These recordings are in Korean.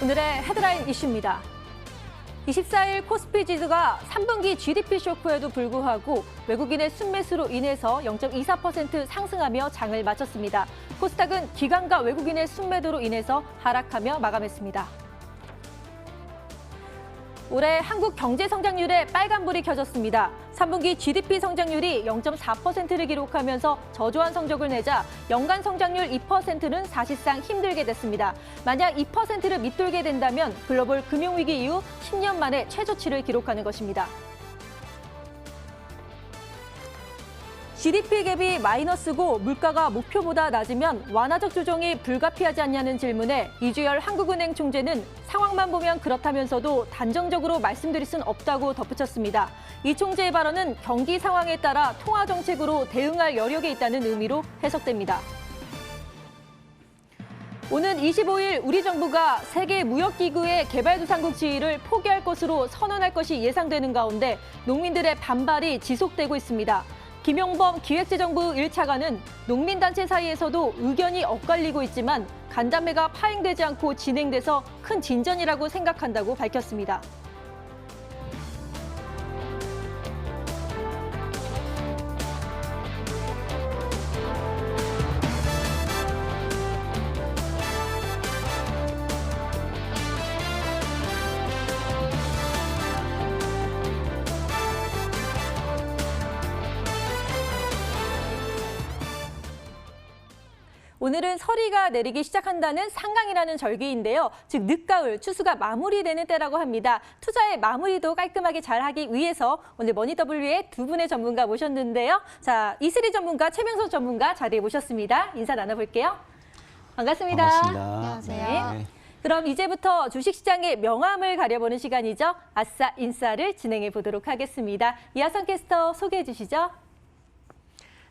오늘의 헤드라인 이슈입니다. 24일 코스피 지수가 3분기 GDP 쇼크에도 불구하고 외국인의 순매수로 인해서 0.24% 상승하며 장을 마쳤습니다. 코스닥은 기관과 외국인의 순매도로 인해서 하락하며 마감했습니다. 올해 한국 경제 성장률에 빨간불이 켜졌습니다. 3분기 GDP 성장률이 0.4%를 기록하면서 저조한 성적을 내자 연간 성장률 2%는 사실상 힘들게 됐습니다. 만약 2%를 밑돌게 된다면 글로벌 금융위기 이후 10년 만에 최저치를 기록하는 것입니다. GDP 갭이 마이너스고 물가가 목표보다 낮으면 완화적 조정이 불가피하지 않냐는 질문에 이주열 한국은행 총재는 상황만 보면 그렇다면서도 단정적으로 말씀드릴 순 없다고 덧붙였습니다. 이 총재의 발언은 경기 상황에 따라 통화 정책으로 대응할 여력이 있다는 의미로 해석됩니다. 오는 25일 우리 정부가 세계무역기구의 개발도상국 지위를 포기할 것으로 선언할 것이 예상되는 가운데 농민들의 반발이 지속되고 있습니다. 김용범 기획재정부 1차관은 농민단체 사이에서도 의견이 엇갈리고 있지만 간담회가 파행되지 않고 진행돼서 큰 진전이라고 생각한다고 밝혔습니다. 오늘은 서리가 내리기 시작한다는 상강이라는 절기인데요. 즉 늦가을, 추수가 마무리되는 때라고 합니다. 투자의 마무리도 깔끔하게 잘하기 위해서 오늘 머니더블유의 두 분의 전문가 모셨는데요. 자, 이슬이 전문가, 최명석 전문가 자리에 모셨습니다. 인사 나눠볼게요. 반갑습니다. 반갑습니다. 안녕하세요. 네. 그럼 이제부터 주식시장의 명암을 가려보는 시간이죠. 아싸 인싸를 진행해 보도록 하겠습니다. 이하선 캐스터 소개해 주시죠.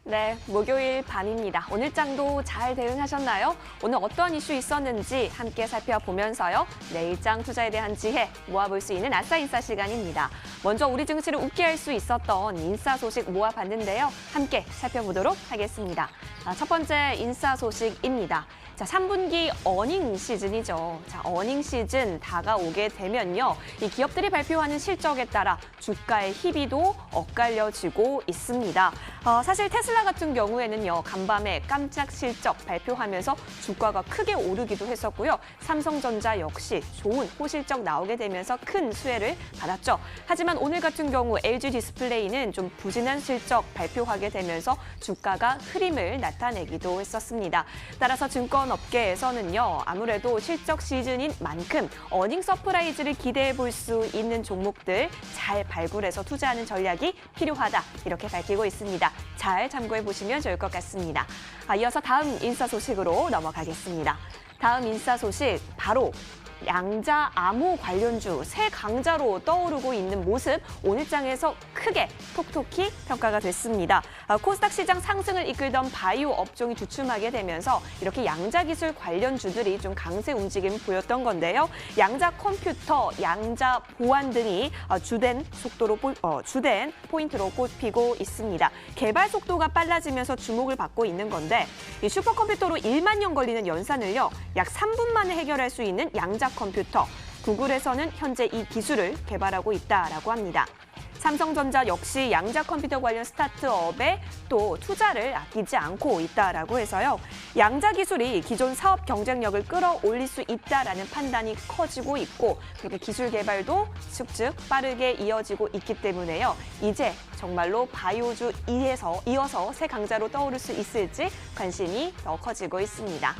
네, 목요일 밤입니다. 오늘 장도 잘 대응하셨나요? 오늘 어떠한 이슈 있었는지 함께 살펴보면서요. 내일장 투자에 대한 지혜 모아볼 수 있는 아싸 인싸 시간입니다. 먼저 우리 증시를 웃게 할 수 있었던 인싸 소식 모아봤는데요. 함께 살펴보도록 하겠습니다. 첫 번째 인싸 소식입니다. 자, 3분기 어닝 시즌이죠. 자, 어닝 시즌 다가오게 되면요. 이 기업들이 발표하는 실적에 따라 주가의 희비도 엇갈려지고 있습니다. 사실 테슬라 같은 경우에는요. 간밤에 깜짝 실적 발표하면서 주가가 크게 오르기도 했었고요. 삼성전자 역시 좋은 호실적 나오게 되면서 큰 수혜를 받았죠. 하지만 오늘 같은 경우 LG 디스플레이는 좀 부진한 실적 발표하게 되면서 주가가 흐림을 나타내기도 했었습니다. 따라서 증권업계에서는요. 아무래도 실적 시즌인 만큼 어닝 서프라이즈를 기대해 볼 수 있는 종목들 잘 발굴해서 투자하는 전략이 필요하다. 이렇게 밝히고 있습니다. 잘 참고해 보시면 좋을 것 같습니다. 이어서 다음 인싸 소식으로 넘어가겠습니다. 다음 인싸 소식 바로 양자 암호 관련주 새 강자로 떠오르고 있는 모습 오늘 장에서 크게 톡톡히 평가가 됐습니다. 코스닥 시장 상승을 이끌던 바이오 업종이 주춤하게 되면서 이렇게 양자 기술 관련주들이 좀 강세 움직임을 보였던 건데요. 양자 컴퓨터, 양자 보안 등이 주된 포인트로 꼽히고 있습니다. 개발 속도가 빨라지면서 주목을 받고 있는 건데 이 슈퍼컴퓨터로 1만 년 걸리는 연산을요. 약 3분 만에 해결할 수 있는 양자 컴퓨터. 구글에서는 현재 이 기술을 개발하고 있다라고 합니다. 삼성전자 역시 양자 컴퓨터 관련 스타트업에 또 투자를 아끼지 않고 있다라고 해서요. 양자 기술이 기존 사업 경쟁력을 끌어올릴 수 있다라는 판단이 커지고 있고 그리고 기술 개발도 쭉쭉 빠르게 이어지고 있기 때문에요. 이제 정말로 바이오주 이어서 새 강자로 떠오를 수 있을지 관심이 더 커지고 있습니다.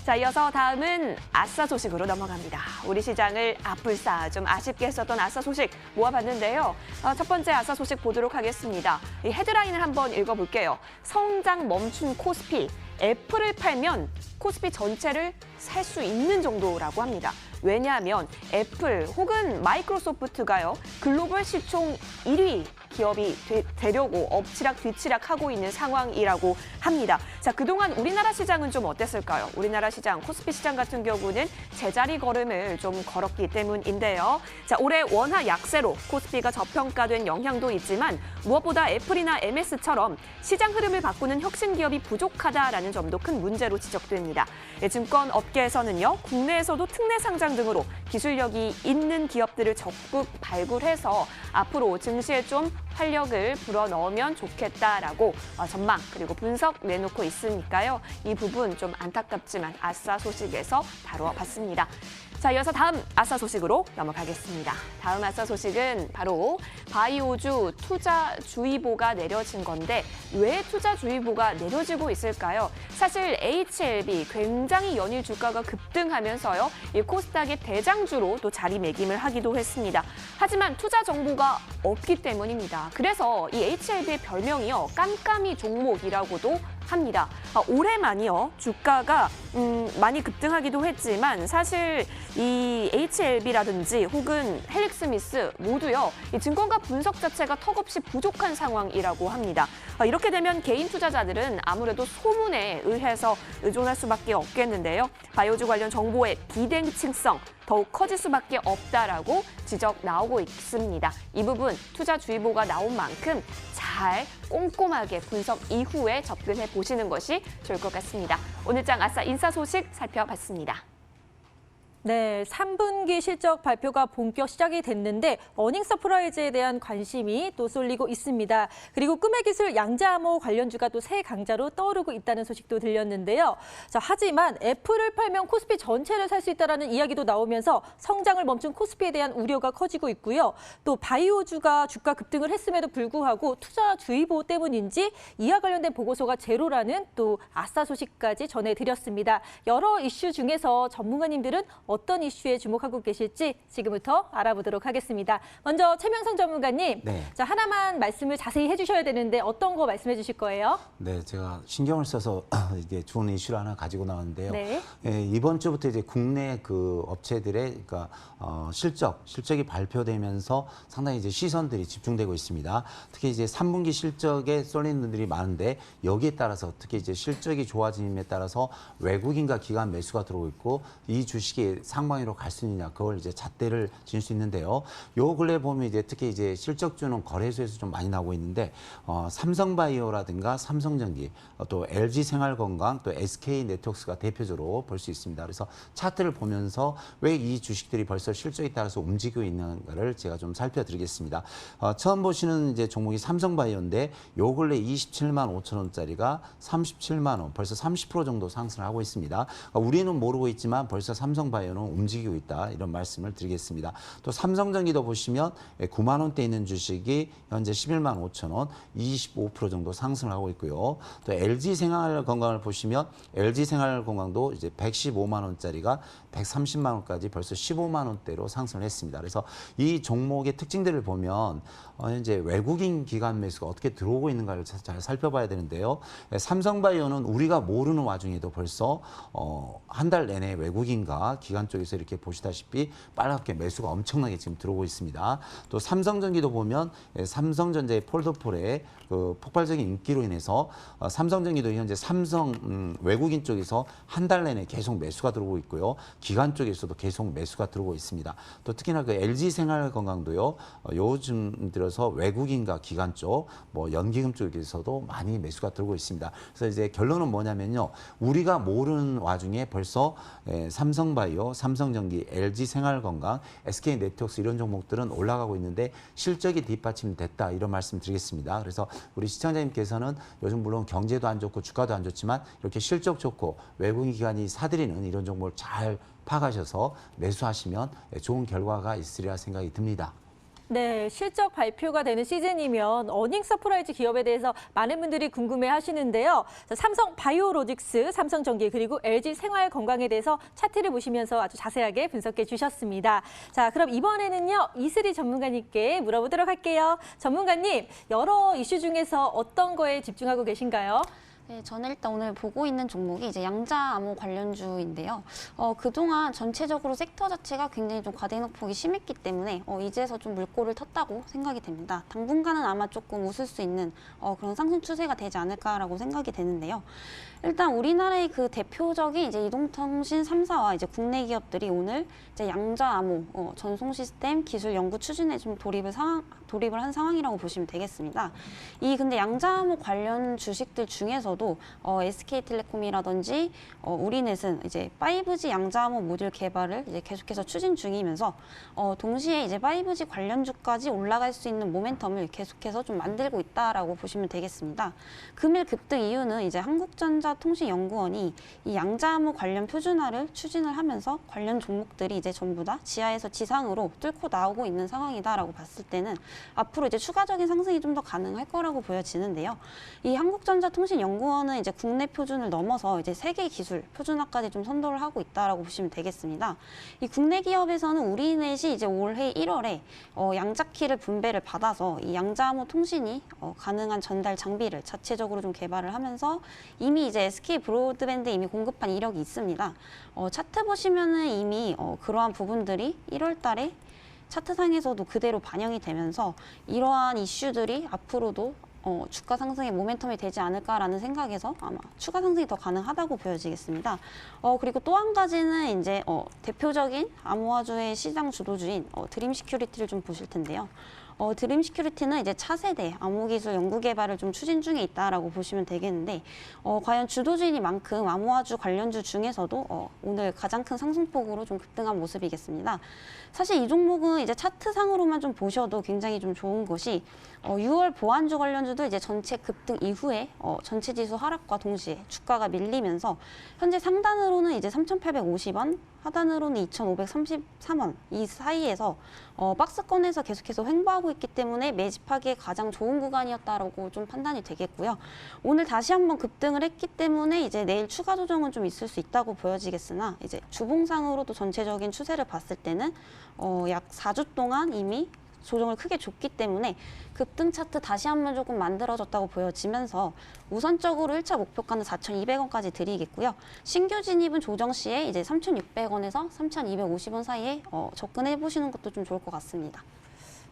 자, 이어서 다음은 아싸 소식으로 넘어갑니다. 우리 시장을 아뿔싸 좀 아쉽게 했었던 아싸 소식 모아봤는데요. 첫 번째 아싸 소식 보도록 하겠습니다. 이 헤드라인을 한번 읽어볼게요. 성장 멈춘 코스피. 애플을 팔면 코스피 전체를 살 수 있는 정도라고 합니다. 왜냐하면 애플 혹은 마이크로소프트가요. 글로벌 시총 1위 기업이 되려고 엎치락 뒤치락 하고 있는 상황이라고 합니다. 자, 그동안 우리나라 시장은 좀 어땠을까요? 우리나라 시장, 코스피 시장 같은 경우는 제자리 걸음을 좀 걸었기 때문인데요. 자, 올해 원화 약세로 코스피가 저평가된 영향도 있지만 무엇보다 애플이나 MS처럼 시장 흐름을 바꾸는 혁신 기업이 부족하다라는 점도 큰 문제로 지적됩니다. 증권 업계에서는요, 국내에서도 특례 상장 등으로 기술력이 있는 기업들을 적극 발굴해서 앞으로 증시에 좀 활력을 불어넣으면 좋겠다라고 전망 그리고 분석 내놓고 있으니까요. 이 부분 좀 안타깝지만 아싸 소식에서 다뤄봤습니다. 자, 이어서 다음 아싸 소식으로 넘어가겠습니다. 다음 아싸 소식은 바로 바이오주 투자주의보가 내려진 건데 왜 투자주의보가 내려지고 있을까요? 사실 HLB 굉장히 연일 주가가 급등하면서요. 이 코스닥의 대장주로 또 자리매김을 하기도 했습니다. 하지만 투자 정보가 없기 때문입니다. 그래서 이 HLB의 별명이요. 깜깜이 종목이라고도 합니다. 올해만이요. 주가가 많이 급등하기도 했지만 사실 이 HLB라든지 혹은 헬릭스미스 모두요. 이 증권가 분석 자체가 턱없이 부족한 상황이라고 합니다. 이렇게 되면 개인 투자자들은 아무래도 소문에 의해서 의존할 수밖에 없겠는데요. 바이오주 관련 정보의 비대칭성 더욱 커질 수밖에 없다라고 지적 나오고 있습니다. 이 부분 투자주의보가 나온 만큼 잘 꼼꼼하게 분석 이후에 접근해 보시는 것이 좋을 것 같습니다. 오늘장 아싸 인사 소식 살펴봤습니다. 네, 3분기 실적 발표가 본격 시작이 됐는데 어닝 서프라이즈에 대한 관심이 또 쏠리고 있습니다. 그리고 꿈의 기술 양자암호 관련주가 또 새 강자로 떠오르고 있다는 소식도 들렸는데요. 자, 하지만 애플을 팔면 코스피 전체를 살 수 있다는 이야기도 나오면서 성장을 멈춘 코스피에 대한 우려가 커지고 있고요. 또 바이오주가 주가 급등을 했음에도 불구하고 투자주의보 때문인지 이와 관련된 보고서가 제로라는 또 아싸 소식까지 전해드렸습니다. 여러 이슈 중에서 전문가님들은 어떤 이슈에 주목하고 계실지 지금부터 알아보도록 하겠습니다. 먼저 최명성 전문가님, 네. 자, 하나만 말씀을 자세히 해주셔야 되는데 어떤 거 말씀해 주실 거예요? 네, 제가 신경을 써서 이제 좋은 이슈를 하나 가지고 나왔는데요. 네. 예, 이번 주부터 이제 국내 그 업체들의 그러니까 실적이 발표되면서 상당히 이제 시선들이 집중되고 있습니다. 특히 이제 3분기 실적에 쏠리는 분들이 많은데 여기에 따라서 특히 이제 실적이 좋아짐에 따라서 외국인과 기관 매수가 들어오고 있고 이 주식이 상방위로 갈 수 있느냐 그걸 이제 잣대를 질 수 있는데요. 요 근래 보면 이제 특히 이제 실적주는 거래소에서 좀 많이 나오고 있는데 삼성바이오라든가 삼성전기 또 LG생활건강 또 SK네트워크스가 대표적으로 볼 수 있습니다. 그래서 차트를 보면서 왜 이 주식들이 벌써 실적에 따라서 움직이고 있는가를 제가 좀 살펴드리겠습니다. 처음 보시는 이제 종목이 삼성바이오인데 요 근래 27만 5천 원짜리가 37만 원, 벌써 30% 정도 상승을 하고 있습니다. 우리는 모르고 있지만 벌써 삼성바이오는 움직이고 있다 이런 말씀을 드리겠습니다. 또 삼성전기도 보시면 9만 원대 있는 주식이 현재 11만 5천 원, 25% 정도 상승을 하고 있고요. 또 LG생활건강을 보시면 LG생활건강도 이제 115만 원짜리가 130만 원까지 벌써 15만 원대로 상승을 했습니다. 그래서 이 종목의 특징들을 보면 현재 외국인 기관 매수가 어떻게 들어오고 있는가를 잘 살펴봐야 되는데요. 삼성바이오는 우리가 모르는 와중에도 벌써 한 달 내내 외국인과 기관 쪽에서 이렇게 보시다시피 빨갛게 매수가 엄청나게 지금 들어오고 있습니다. 또 삼성전기도 보면 삼성전자의 폴더폴의 그 폭발적인 인기로 인해서 삼성전기도 현재 삼성 외국인 쪽에서 한 달 내내 계속 매수가 들어오고 있고요. 기관 쪽에서도 계속 매수가 들어오고 있습니다. 또 특히나 그 LG생활건강도요. 요즘 들어서 외국인과 기관 쪽, 뭐 연기금 쪽에서도 많이 매수가 들어오고 있습니다. 그래서 이제 결론은 뭐냐면요. 우리가 모르는 와중에 벌써 삼성바이오, 삼성전기, LG생활건강, SK네트워크스 이런 종목들은 올라가고 있는데 실적이 뒷받침됐다 이런 말씀 드리겠습니다. 그래서 우리 시청자님께서는 요즘 물론 경제도 안 좋고 주가도 안 좋지만 이렇게 실적 좋고 외국인 기관이 사들이는 이런 종목을 잘 파가셔서 매수하시면 좋은 결과가 있으리라 생각이 듭니다. 네, 실적 발표가 되는 시즌이면 어닝 서프라이즈 기업에 대해서 많은 분들이 궁금해 하시는데요. 자, 삼성 바이오로직스, 삼성전기 그리고 LG 생활건강에 대해서 차트를 보시면서 아주 자세하게 분석해 주셨습니다. 자, 그럼 이번에는요. 이슬이 전문가님께 물어보도록 할게요. 전문가님, 여러 이슈 중에서 어떤 거에 집중하고 계신가요? 네, 저는 일단 오늘 보고 있는 종목이 이제 양자암호 관련주인데요. 그동안 전체적으로 섹터 자체가 굉장히 좀 과대낙폭이 심했기 때문에 이제서 좀 물꼬를 텄다고 생각이 됩니다. 당분간은 아마 조금 웃을 수 있는 그런 상승 추세가 되지 않을까라고 생각이 되는데요. 일단 우리나라의 그 대표적인 이제 이동통신 3사와 이제 국내 기업들이 오늘 이제 양자암호 전송 시스템 기술 연구 추진에 좀 돌입을 한 상황이라고 보시면 되겠습니다. 근데 양자암호 관련 주식들 중에서도 SK텔레콤이라든지 우리넷은 이제 5G 양자암호 모듈 개발을 이제 계속해서 추진 중이면서 동시에 이제 5G 관련주까지 올라갈 수 있는 모멘텀을 계속해서 좀 만들고 있다라고 보시면 되겠습니다. 금일 급등 이유는 이제 한국전자통신연구원이 이 양자암호 관련 표준화를 추진을 하면서 관련 종목들이 이제 전부 다 지하에서 지상으로 뚫고 나오고 있는 상황이다라고 봤을 때는 앞으로 이제 추가적인 상승이 좀 더 가능할 거라고 보여지는데요. 이 한국전자통신연구원은 이제 국내 표준을 넘어서 이제 세계 기술 표준화까지 좀 선도를 하고 있다라고 보시면 되겠습니다. 이 국내 기업에서는 우리넷이 이제 올해 1월에 양자키를 분배를 받아서 이 양자암호 통신이 가능한 전달 장비를 자체적으로 좀 개발을 하면서 이미 이제 SK 브로드밴드에 이미 공급한 이력이 있습니다. 차트 보시면은 이미 그러한 부분들이 1월 달에 차트상에서도 그대로 반영이 되면서 이러한 이슈들이 앞으로도 주가 상승의 모멘텀이 되지 않을까라는 생각에서 아마 추가 상승이 더 가능하다고 보여지겠습니다. 그리고 또 한 가지는 이제 대표적인 암호화주의 시장 주도주인 드림시큐리티를 좀 보실 텐데요. 드림시큐리티는 이제 차세대 암호기술 연구개발을 좀 추진 중에 있다라고 보시면 되겠는데 과연 주도주인이만큼 암호화주 관련주 중에서도 오늘 가장 큰 상승폭으로 좀 급등한 모습이겠습니다. 사실 이 종목은 이제 차트상으로만 좀 보셔도 굉장히 좀 좋은 것이 6월 보안주 관련주도 이제 전체 급등 이후에 전체 지수 하락과 동시에 주가가 밀리면서 현재 상단으로는 이제 3,850원, 하단으로는 2,533원 이 사이에서 박스권에서 계속해서 횡보하고 있기 때문에 매집하기에 가장 좋은 구간이었다라고 좀 판단이 되겠고요. 오늘 다시 한번 급등을 했기 때문에 이제 내일 추가 조정은 좀 있을 수 있다고 보여지겠으나 이제 주봉상으로도 전체적인 추세를 봤을 때는 약 4주 동안 이미 조정을 크게 줬기 때문에 급등 차트 다시 한번 조금 만들어졌다고 보여지면서 우선적으로 1차 목표가는 4,200원까지 드리겠고요. 신규 진입은 조정 시에 이제 3,600원에서 3,250원 사이에 접근해 보시는 것도 좀 좋을 것 같습니다.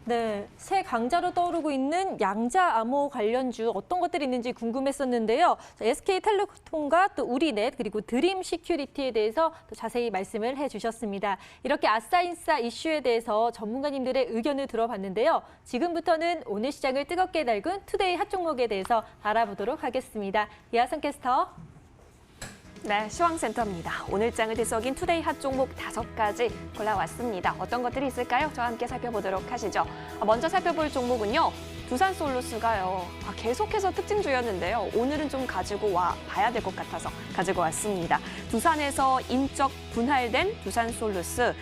네, 새 강자로 떠오르고 있는 양자암호 관련주 어떤 것들이 있는지 궁금했었는데요. SK텔레콤과 또 우리넷 그리고 드림시큐리티에 대해서 또 자세히 말씀을 해주셨습니다. 이렇게 아싸인싸 이슈에 대해서 전문가님들의 의견을 들어봤는데요. 지금부터는 오늘 시장을 뜨겁게 달군 투데이 핫 종목에 대해서 알아보도록 하겠습니다. 이하선 캐스터. 네, 시황센터입니다. 오늘장을 뒤섞인 투데이 핫 종목 5가지 골라왔습니다. 어떤 것들이 있을까요? 저와 함께 살펴보도록 하시죠. 먼저 살펴볼 종목은요. 두산솔루스가요. 계속해서 특징주였는데요. 오늘은 좀 가지고 봐야 될 것 같아서 가지고 왔습니다. 두산에서 인적 분할된 두산솔루스.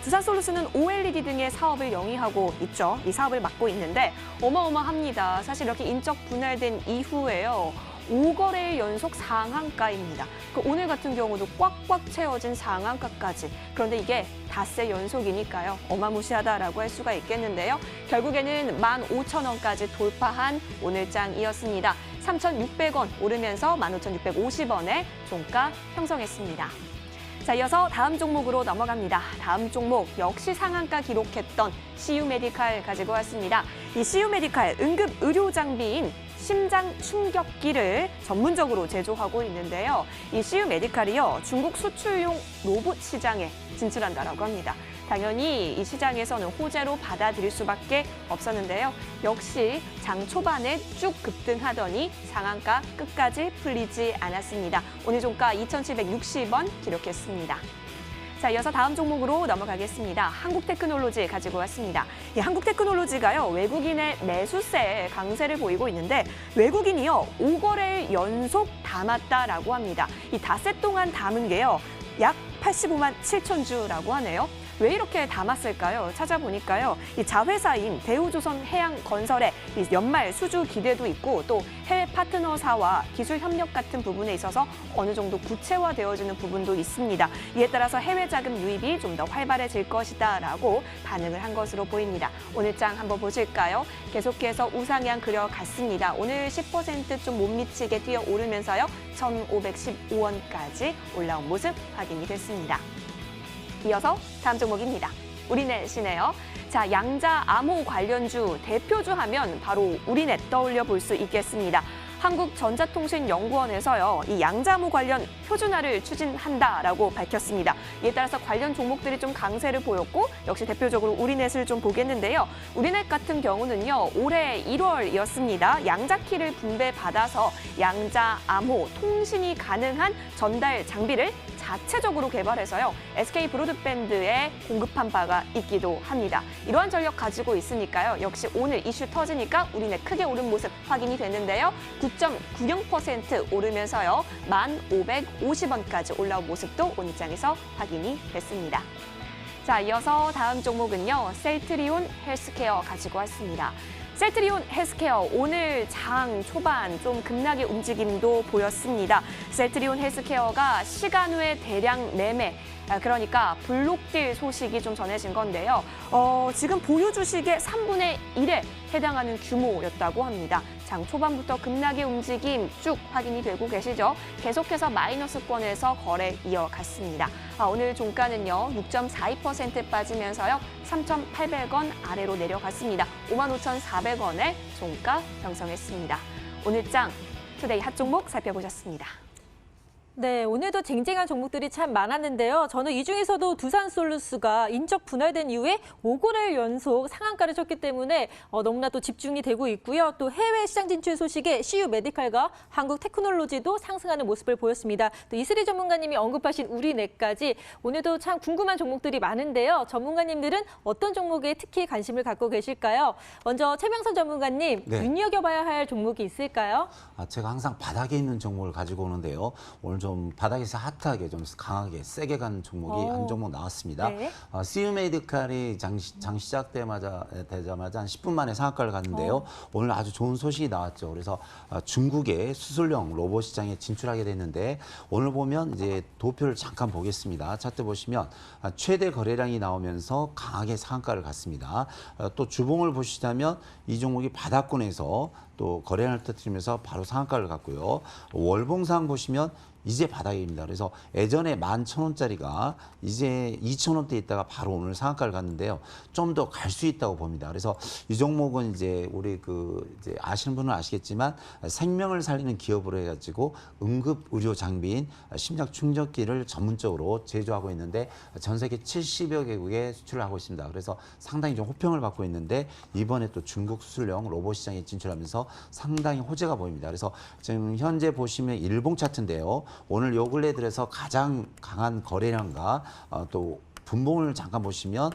두산솔루스는 OLED 등의 사업을 영위하고 있죠. 이 사업을 맡고 있는데 어마어마합니다. 사실 이렇게 인적 분할된 이후에요. 5거래일 연속 상한가입니다. 오늘 같은 경우도 꽉꽉 채워진 상한가까지. 그런데 이게 닷새 연속이니까요. 어마무시하다라고 할 수가 있겠는데요. 결국에는 15,000원까지 돌파한 오늘장이었습니다. 3,600원 오르면서 15,650원에 종가 형성했습니다. 자, 이어서 다음 종목으로 넘어갑니다. 다음 종목 역시 상한가 기록했던 CU메디칼 가지고 왔습니다. 이 CU메디칼 응급 의료 장비인 심장 충격기를 전문적으로 제조하고 있는데요. 이 CU메디칼이요. 중국 수출용 로봇 시장에 진출한다라고 합니다. 당연히 이 시장에서는 호재로 받아들일 수밖에 없었는데요. 역시 장 초반에 쭉 급등하더니 상한가 끝까지 풀리지 않았습니다. 오늘 종가 2,760원 기록했습니다. 자, 이어서 다음 종목으로 넘어가겠습니다. 한국테크놀로지 가지고 왔습니다. 이 한국테크놀로지가요, 외국인의 매수세에 강세를 보이고 있는데 외국인이요, 5거래일 연속 담았다라고 합니다. 이 닷새 동안 담은 게요, 약 85만 7천 주라고 하네요. 왜 이렇게 담았을까요? 찾아보니까요. 이 자회사인 대우조선해양건설의 이 연말 수주 기대도 있고 또 해외 파트너사와 기술 협력 같은 부분에 있어서 어느 정도 구체화되어지는 부분도 있습니다. 이에 따라서 해외 자금 유입이 좀 더 활발해질 것이다라고 반응을 한 것으로 보입니다. 오늘 장 한번 보실까요? 계속해서 우상향 그려갔습니다. 오늘 10% 좀 못 미치게 뛰어오르면서요. 1,515원까지 올라온 모습 확인이 됐습니다. 이어서 다음 종목입니다. 우리넷이네요. 자, 양자 암호 관련주 대표주 하면 바로 우리넷 떠올려 볼 수 있겠습니다. 한국전자통신연구원에서요, 이 양자암호 관련 표준화를 추진한다라고 밝혔습니다. 이에 따라서 관련 종목들이 좀 강세를 보였고 역시 대표적으로 우리넷을 좀 보겠는데요. 우리넷 같은 경우는요, 올해 1월이었습니다. 양자키를 분배받아서 양자암호 통신이 가능한 전달 장비를 자체적으로 개발해서요, SK 브로드밴드에 공급한 바가 있기도 합니다. 이러한 전력 가지고 있으니까요. 역시 오늘 이슈 터지니까 우리넷 크게 오른 모습 확인이 됐는데요. 9.90% 오르면서요. 1,550원까지 올라온 모습도 오늘 장에서 확인이 됐습니다. 자, 이어서 다음 종목은요. 셀트리온 헬스케어 가지고 왔습니다. 셀트리온 헬스케어 오늘 장 초반 좀 급락의 움직임도 보였습니다. 셀트리온 헬스케어가 시간 외 대량 매매, 그러니까 블록딜 소식이 좀 전해진 건데요. 지금 보유 주식의 3분의 1에 해당하는 규모였다고 합니다. 장 초반부터 급락의 움직임 쭉 확인이 되고 계시죠? 계속해서 마이너스권에서 거래 이어갔습니다. 오늘 종가는요, 6.42% 빠지면서요, 3,800원 아래로 내려갔습니다. 55,400원에 종가 형성했습니다. 오늘 장 투데이 핫 종목 살펴보셨습니다. 네, 오늘도 쟁쟁한 종목들이 참 많았는데요. 저는 이 중에서도 두산솔루스가 인적 분할된 이후에 5거래일 연속 상한가를 쳤기 때문에 너무나 또 집중이 되고 있고요. 또 해외 시장 진출 소식에 CU 메디칼과 한국 테크놀로지도 상승하는 모습을 보였습니다. 또 이슬희 전문가님이 언급하신 우리넷까지 오늘도 참 궁금한 종목들이 많은데요. 전문가님들은 어떤 종목에 특히 관심을 갖고 계실까요? 먼저 최명선 전문가님, 네. 눈여겨봐야 할 종목이 있을까요? 제가 항상 바닥에 있는 종목을 가지고 오는데요. 오늘 좀 바닥에서 핫하게 좀 강하게 세게 간 종목이 한 종목 나왔습니다. 네. CU 메디칼이 장 시작되자마자 한 10분 만에 상한가를 갔는데요. 오늘 아주 좋은 소식이 나왔죠. 그래서 중국의 수술용 로봇 시장에 진출하게 됐는데 오늘 보면 이제 도표를 잠깐 보겠습니다. 차트 보시면 최대 거래량이 나오면서 강하게 상한가를 갔습니다. 또 주봉을 보시자면 이 종목이 바닥권에서 또 거래량을 터뜨리면서 바로 상한가를 갔고요. 월봉상 보시면 이제 바닥입니다. 그래서 예전에 11,000원짜리가 이제 2,000원대 있다가 바로 오늘 상한가를 갔는데요. 좀 더 갈 수 있다고 봅니다. 그래서 이 종목은 이제 우리 이제 아시는 분은 아시겠지만 생명을 살리는 기업으로 해가지고 응급 의료 장비인 심장 충전기를 전문적으로 제조하고 있는데 전 세계 70여 개국에 수출을 하고 있습니다. 그래서 상당히 좀 호평을 받고 있는데 이번에 또 중국 수술용 로봇 시장에 진출하면서 상당히 호재가 보입니다. 그래서 지금 현재 보시면 일봉 차트인데요. 오늘 요 근래 들어서 가장 강한 거래량과 또 분봉을 잠깐 보시면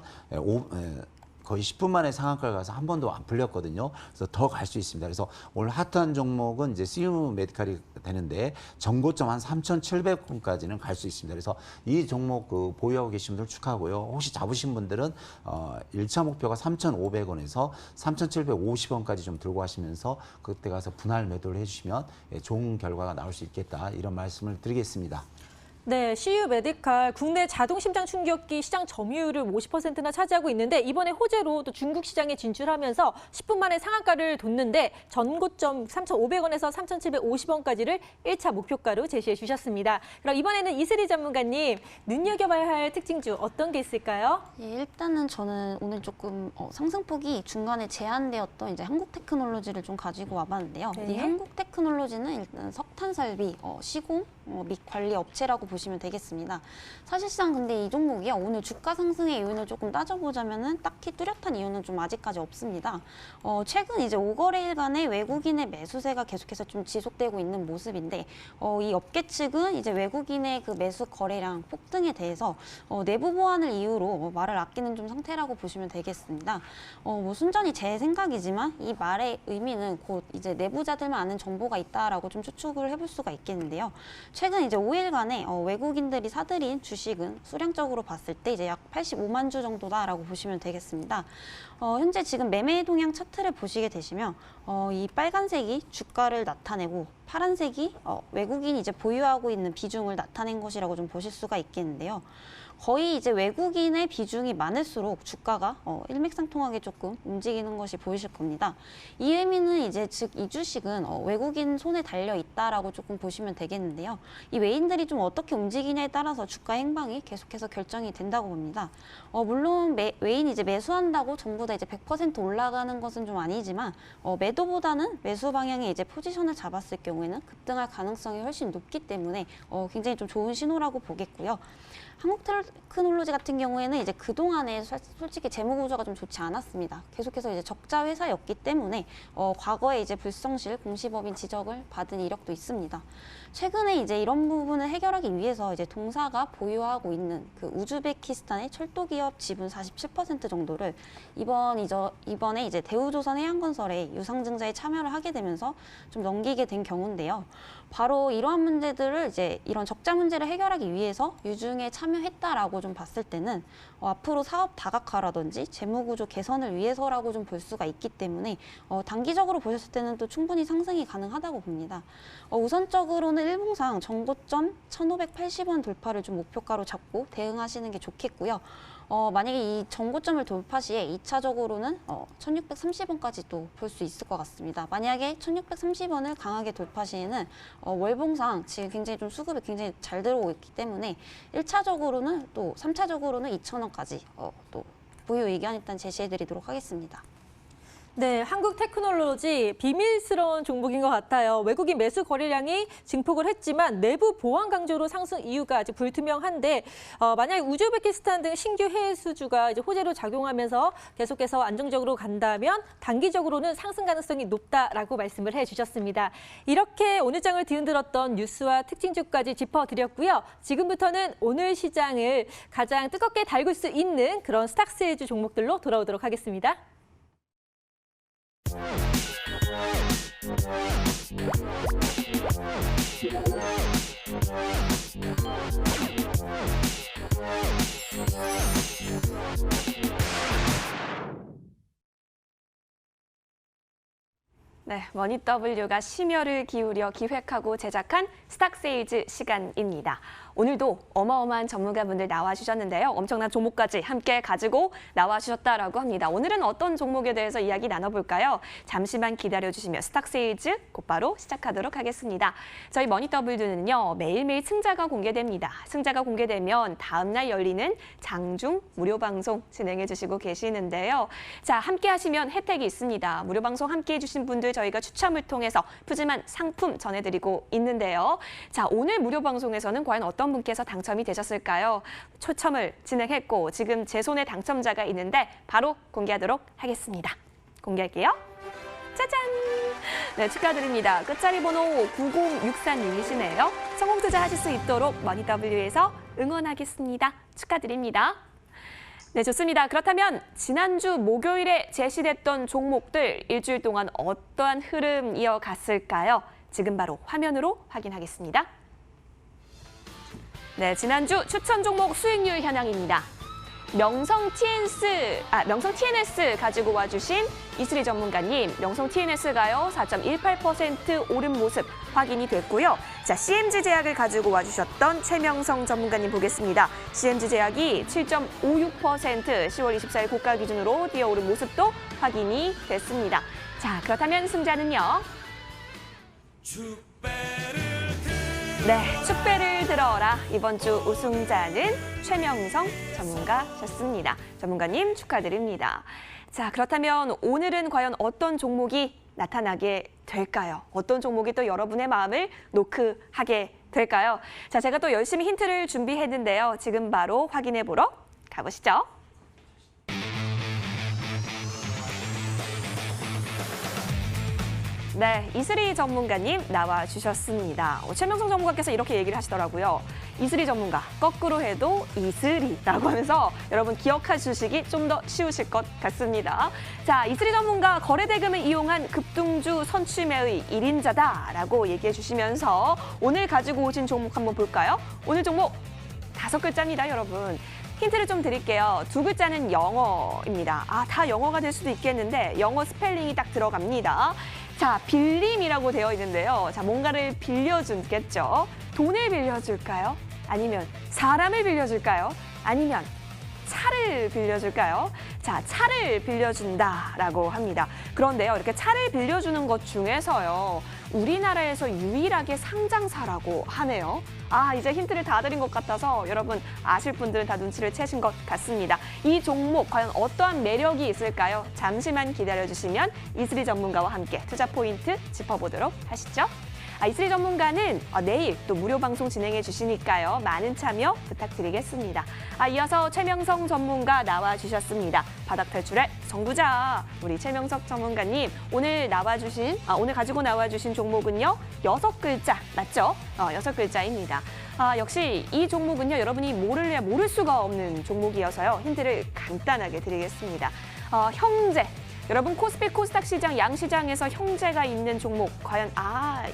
거의 10분 만에 상한가를 가서 한 번도 안 풀렸거든요. 그래서 더 갈 수 있습니다. 그래서 오늘 핫한 종목은 이제 CU 메디칼이 되는데 전고점 한 3,700원까지는 갈 수 있습니다. 그래서 이 종목 보유하고 계신 분들 축하하고요. 혹시 잡으신 분들은 1차 목표가 3,500원에서 3,750원까지 좀 들고 가시면서 그때 가서 분할 매도를 해주시면 좋은 결과가 나올 수 있겠다. 이런 말씀을 드리겠습니다. 네, CU 메디칼 국내 자동 심장 충격기 시장 점유율을 50%나 차지하고 있는데 이번에 호재로 또 중국 시장에 진출하면서 10분 만에 상한가를 뒀는데 전고점 3,500원에서 3,750원까지를 1차 목표가로 제시해 주셨습니다. 그럼 이번에는 이슬희 전문가님, 눈여겨봐야 할 특징주 어떤 게 있을까요? 예, 일단은 저는 오늘 조금 상승폭이 중간에 제한되었던 이제 한국 테크놀로지를 좀 가지고 와봤는데요. 네. 이 한국 테크놀로지는 일단 석탄 설비, 시공 및 관리 업체라고 보시면 되겠습니다. 사실상 근데 이 종목이요, 오늘 주가 상승의 이유는 조금 따져보자면은 딱히 뚜렷한 이유는 좀 아직까지 없습니다. 최근 이제 5거래일간의 외국인의 매수세가 계속해서 좀 지속되고 있는 모습인데, 이 업계 측은 이제 외국인의 그 매수 거래량 폭등에 대해서 내부 보완을 이유로 말을 아끼는 좀 상태라고 보시면 되겠습니다. 뭐 순전히 제 생각이지만 이 말의 의미는 곧 이제 내부자들만 아는 정보가 있다라고 좀 추측을 해볼 수가 있겠는데요. 최근 이제 5일간의 외국인들이 사들인 주식은 수량적으로 봤을 때 이제 약 85만 주 정도다라고 보시면 되겠습니다. 현재 지금 매매 동향 차트를 보시게 되시면 이 빨간색이 주가를 나타내고 파란색이 외국인이 이제 보유하고 있는 비중을 나타낸 것이라고 좀 보실 수가 있겠는데요. 거의 이제 외국인의 비중이 많을수록 주가가 일맥상통하게 조금 움직이는 것이 보이실 겁니다. 이 의미는 이제 즉 이 주식은 외국인 손에 달려 있다라고 조금 보시면 되겠는데요. 이 외인들이 좀 어떻게 움직이냐에 따라서 주가 행방이 계속해서 결정이 된다고 봅니다. 물론 외인이 이제 매수한다고 전부 다 이제 100% 올라가는 것은 좀 아니지만 매도보다는 매수 방향에 이제 포지션을 잡았을 경우에는 급등할 가능성이 훨씬 높기 때문에 굉장히 좀 좋은 신호라고 보겠고요. 한국테크놀로지 같은 경우에는 이제 그동안에 솔직히 재무 구조가 좀 좋지 않았습니다. 계속해서 이제 적자 회사였기 때문에 과거에 이제 불성실 공시법인 지적을 받은 이력도 있습니다. 최근에 이제 이런 부분을 해결하기 위해서 이제 동사가 보유하고 있는 그 우즈베키스탄의 철도 기업 지분 47% 정도를 이번에 이제 대우조선해양건설의 유상증자에 참여를 하게 되면서 좀 넘기게 된 경우인데요. 바로 이러한 문제들을 이제 이런 적자 문제를 해결하기 위해서 유증에 참여했다라고 좀 봤을 때는 앞으로 사업 다각화라든지 재무구조 개선을 위해서라고 좀 볼 수가 있기 때문에 단기적으로 보셨을 때는 또 충분히 상승이 가능하다고 봅니다. 우선적으로는 일봉상 전고점 1,580원 돌파를 좀 목표가로 잡고 대응하시는 게 좋겠고요. 만약에 이 전고점을 돌파 시에 2차적으로는 1,630원까지도 볼 수 있을 것 같습니다. 만약에 1,630원을 강하게 돌파 시에는 월봉상 지금 굉장히 좀 수급이 굉장히 잘 들어오고 있기 때문에 1차적으로는 또 3차적으로는 2,000원까지 또 보유 의견 일단 제시해드리도록 하겠습니다. 네, 한국테크놀로지 비밀스러운 종목인 것 같아요. 외국인 매수 거래량이 증폭을 했지만 내부 보안 강조로 상승 이유가 아직 불투명한데 만약에 우즈베키스탄 등 신규 해외 수주가 이제 호재로 작용하면서 계속해서 안정적으로 간다면 단기적으로는 상승 가능성이 높다라고 말씀을 해주셨습니다. 이렇게 오늘 장을 뒤흔들었던 뉴스와 특징주까지 짚어드렸고요. 지금부터는 오늘 시장을 가장 뜨겁게 달굴 수 있는 그런 스탁스일주 종목들로 돌아오도록 하겠습니다. 네, 머니W가 심혈을 기울여 기획하고 제작한 스탁세일즈 시간입니다. 오늘도 어마어마한 전문가분들 나와주셨는데요. 엄청난 종목까지 함께 가지고 나와주셨다라고 합니다. 오늘은 어떤 종목에 대해서 이야기 나눠볼까요? 잠시만 기다려주시면 스탁세일즈 곧바로 시작하도록 하겠습니다. 저희 머니W는요, 매일매일 승자가 공개됩니다. 승자가 공개되면 다음날 열리는 장중 무료 방송 진행해 주시고 계시는데요. 자, 함께 하시면 혜택이 있습니다. 무료 방송 함께 해주신 분들 저희가 추첨을 통해서 푸짐한 상품 전해드리고 있는데요. 자, 오늘 무료 방송에서는 과연 어떤 분께서 당첨이 되셨을까요? 초청을 진행했고 지금 제 손에 당첨자가 있는데 바로 공개하도록 하겠습니다. 공개할게요. 짜잔! 네, 축하드립니다. 끝자리 번호 9064님이시네요. 성공 투자하실 수 있도록 머니W에서 응원하겠습니다. 축하드립니다. 네, 좋습니다. 그렇다면 지난주 목요일에 제시됐던 종목들 일주일 동안 어떠한 흐름 이어갔을까요? 지금 바로 화면으로 확인하겠습니다. 네, 지난주 추천 종목 수익률 현황입니다. 명성 TNS 가지고 와주신 이슬희 전문가님, 명성 TNS가요 4.18% 오른 모습 확인이 됐고요. 자, CMG제약을 가지고 와주셨던 최명성 전문가님 보겠습니다. CMG제약이 7.56% 10월 24일 고가 기준으로 뛰어오른 모습도 확인이 됐습니다. 자, 그렇다면 승자는요? 네, 축배를 들어라. 이번 주 우승자는 최명성 전문가셨습니다. 전문가님 축하드립니다. 자, 그렇다면 오늘은 과연 어떤 종목이 나타나게 될까요? 어떤 종목이 또 여러분의 마음을 노크하게 될까요? 자, 제가 또 열심히 힌트를 준비했는데요. 지금 바로 확인해 보러 가보시죠. 네, 이슬이 전문가님 나와주셨습니다. 최명성 전문가께서 이렇게 얘기를 하시더라고요. 이슬이 전문가, 거꾸로 해도 이슬이라고 하면서 여러분 기억해 주시기 좀 더 쉬우실 것 같습니다. 자, 이슬이 전문가 거래대금을 이용한 급등주 선취매의 1인자다라고 얘기해 주시면서 오늘 가지고 오신 종목 한번 볼까요? 오늘 종목 5글자입니다, 여러분. 힌트를 좀 드릴게요. 2글자는 영어입니다. 다 영어가 될 수도 있겠는데 영어 스펠링이 딱 들어갑니다. 자, 빌림이라고 되어 있는데요. 자, 뭔가를 빌려주겠죠. 돈을 빌려줄까요? 아니면 사람을 빌려줄까요? 아니면 차를 빌려줄까요? 자, 차를 빌려준다라고 합니다. 그런데요, 이렇게 차를 빌려주는 것 중에서요, 우리나라에서 유일하게 상장사라고 하네요. 이제 힌트를 다 드린 것 같아서 여러분 아실 분들은 다 눈치를 채신 것 같습니다. 이 종목 과연 어떠한 매력이 있을까요? 잠시만 기다려주시면 이슬이 전문가와 함께 투자 포인트 짚어보도록 하시죠. 이슬이 전문가는 내일 또 무료 방송 진행해 주시니까요. 많은 참여 부탁드리겠습니다. 이어서 최명성 전문가 나와주셨습니다. 바닥 탈출의 정부자 우리 최명석 전문가님 오늘 가지고 나와주신 종목은요. 6글자 맞죠? 6글자입니다. 역시 이 종목은요. 여러분이 모를래야 모를 수가 없는 종목이어서요. 힌트를 간단하게 드리겠습니다. 형제. 여러분 코스피 코스닥 시장 양시장에서 형제가 있는 종목 과연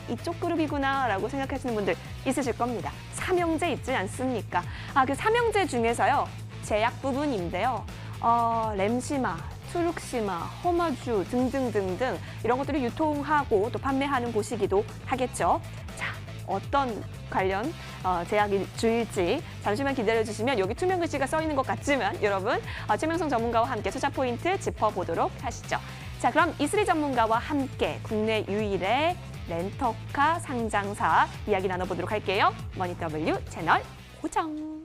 이쪽 그룹이구나 라고 생각하시는 분들 있으실 겁니다. 삼형제 있지 않습니까? 그 삼형제 중에서요. 제약 부분인데요. 램시마, 투룩시마, 호마주 등등등등 이런 것들이 유통하고 또 판매하는 곳이기도 하겠죠. 자, 어떤 관련 제약주일지 잠시만 기다려주시면 여기 투명 글씨가 써 있는 것 같지만 여러분 최명성 전문가와 함께 투자 포인트 짚어보도록 하시죠. 자, 그럼 이슬이 전문가와 함께 국내 유일의 렌터카 상장사 이야기 나눠보도록 할게요. 머니W 채널 고정.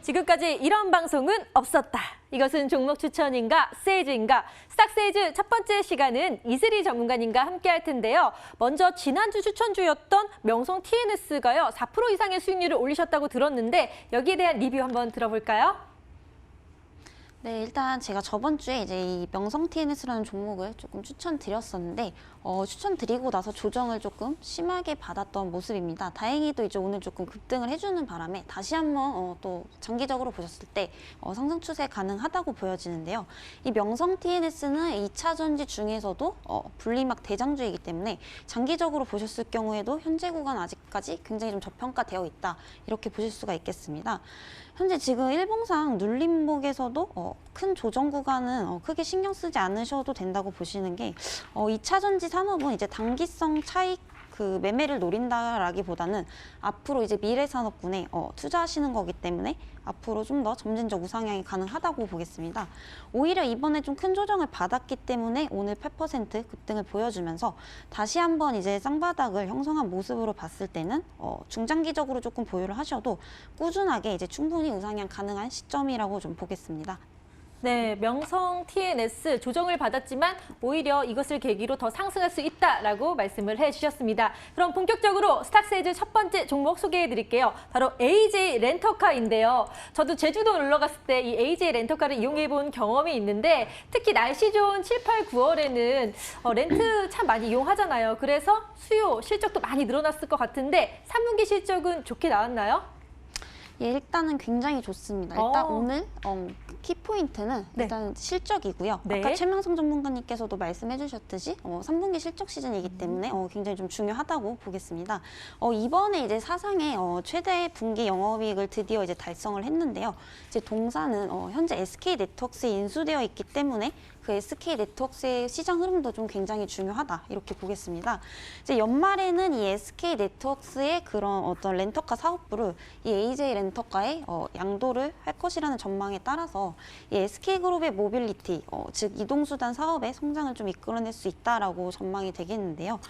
지금까지 이런 방송은 없었다. 이것은 종목 추천인가 세일즈인가 스탁세일즈 첫 번째 시간은 이슬이 전문가님과 함께 할 텐데요. 먼저 지난주 추천주였던 명성 TNS가요. 4% 이상의 수익률을 올리셨다고 들었는데 여기에 대한 리뷰 한번 들어볼까요? 네, 일단 제가 저번 주에 이제 이 명성 TNS라는 종목을 조금 추천드렸었는데 추천드리고 나서 조정을 조금 심하게 받았던 모습입니다. 다행히도 이제 오늘 조금 급등을 해주는 바람에 다시 한번 또 장기적으로 보셨을 때 상승 추세 가능하다고 보여지는데요. 이 명성 TNS는 2차 전지 중에서도 분리막 대장주이기 때문에 장기적으로 보셨을 경우에도 현재 구간 아직까지 굉장히 좀 저평가되어 있다. 이렇게 보실 수가 있겠습니다. 현재 지금 일봉상 눌림목에서도 큰 조정 구간은 크게 신경 쓰지 않으셔도 된다고 보시는 게 2차 전지 산업은 이제 단기성 차익 그 매매를 노린다라기보다는 앞으로 이제 미래산업군에 투자하시는 거기 때문에 앞으로 좀 더 점진적 우상향이 가능하다고 보겠습니다. 오히려 이번에 좀 큰 조정을 받았기 때문에 오늘 8% 급등을 보여주면서 다시 한번 이제 쌍바닥을 형성한 모습으로 봤을 때는 중장기적으로 조금 보유를 하셔도 꾸준하게 이제 충분히 우상향 가능한 시점이라고 좀 보겠습니다. 네, 명성 TNS 조정을 받았지만 오히려 이것을 계기로 더 상승할 수 있다라고 말씀을 해주셨습니다. 그럼 본격적으로 스탁스에즈 첫 번째 종목 소개해드릴게요. 바로 AJ 렌터카인데요. 저도 제주도 놀러 갔을 때 이 AJ 렌터카를 이용해본 경험이 있는데 특히 날씨 좋은 7, 8, 9월에는 렌트 참 많이 이용하잖아요. 그래서 수요, 실적도 많이 늘어났을 것 같은데 3분기 실적은 좋게 나왔나요? 예, 일단은 굉장히 좋습니다. 일단 오늘 키포인트는 네. 일단 실적이고요. 네. 아까 최명성 전문가님께서도 말씀해 주셨듯이 3분기 실적 시즌이기 때문에 굉장히 좀 중요하다고 보겠습니다. 이번에 이제 사상의 최대 분기 영업이익을 드디어 이제 달성을 했는데요. 이제 동사는 현재 SK 네트워크스에 인수되어 있기 때문에 그 SK 네트워크스의 시장 흐름도 좀 굉장히 중요하다 이렇게 보겠습니다. 이제 연말에는 이 SK 네트워크스의 그런 어떤 렌터카 사업부를 이 AJ 렌터카에 양도를 할 것이라는 전망에 따라서 이 SK그룹의 모빌리티, 즉 이동수단 사업의 성장을 좀 이끌어낼 수 있다라고 전망이 되겠는데요.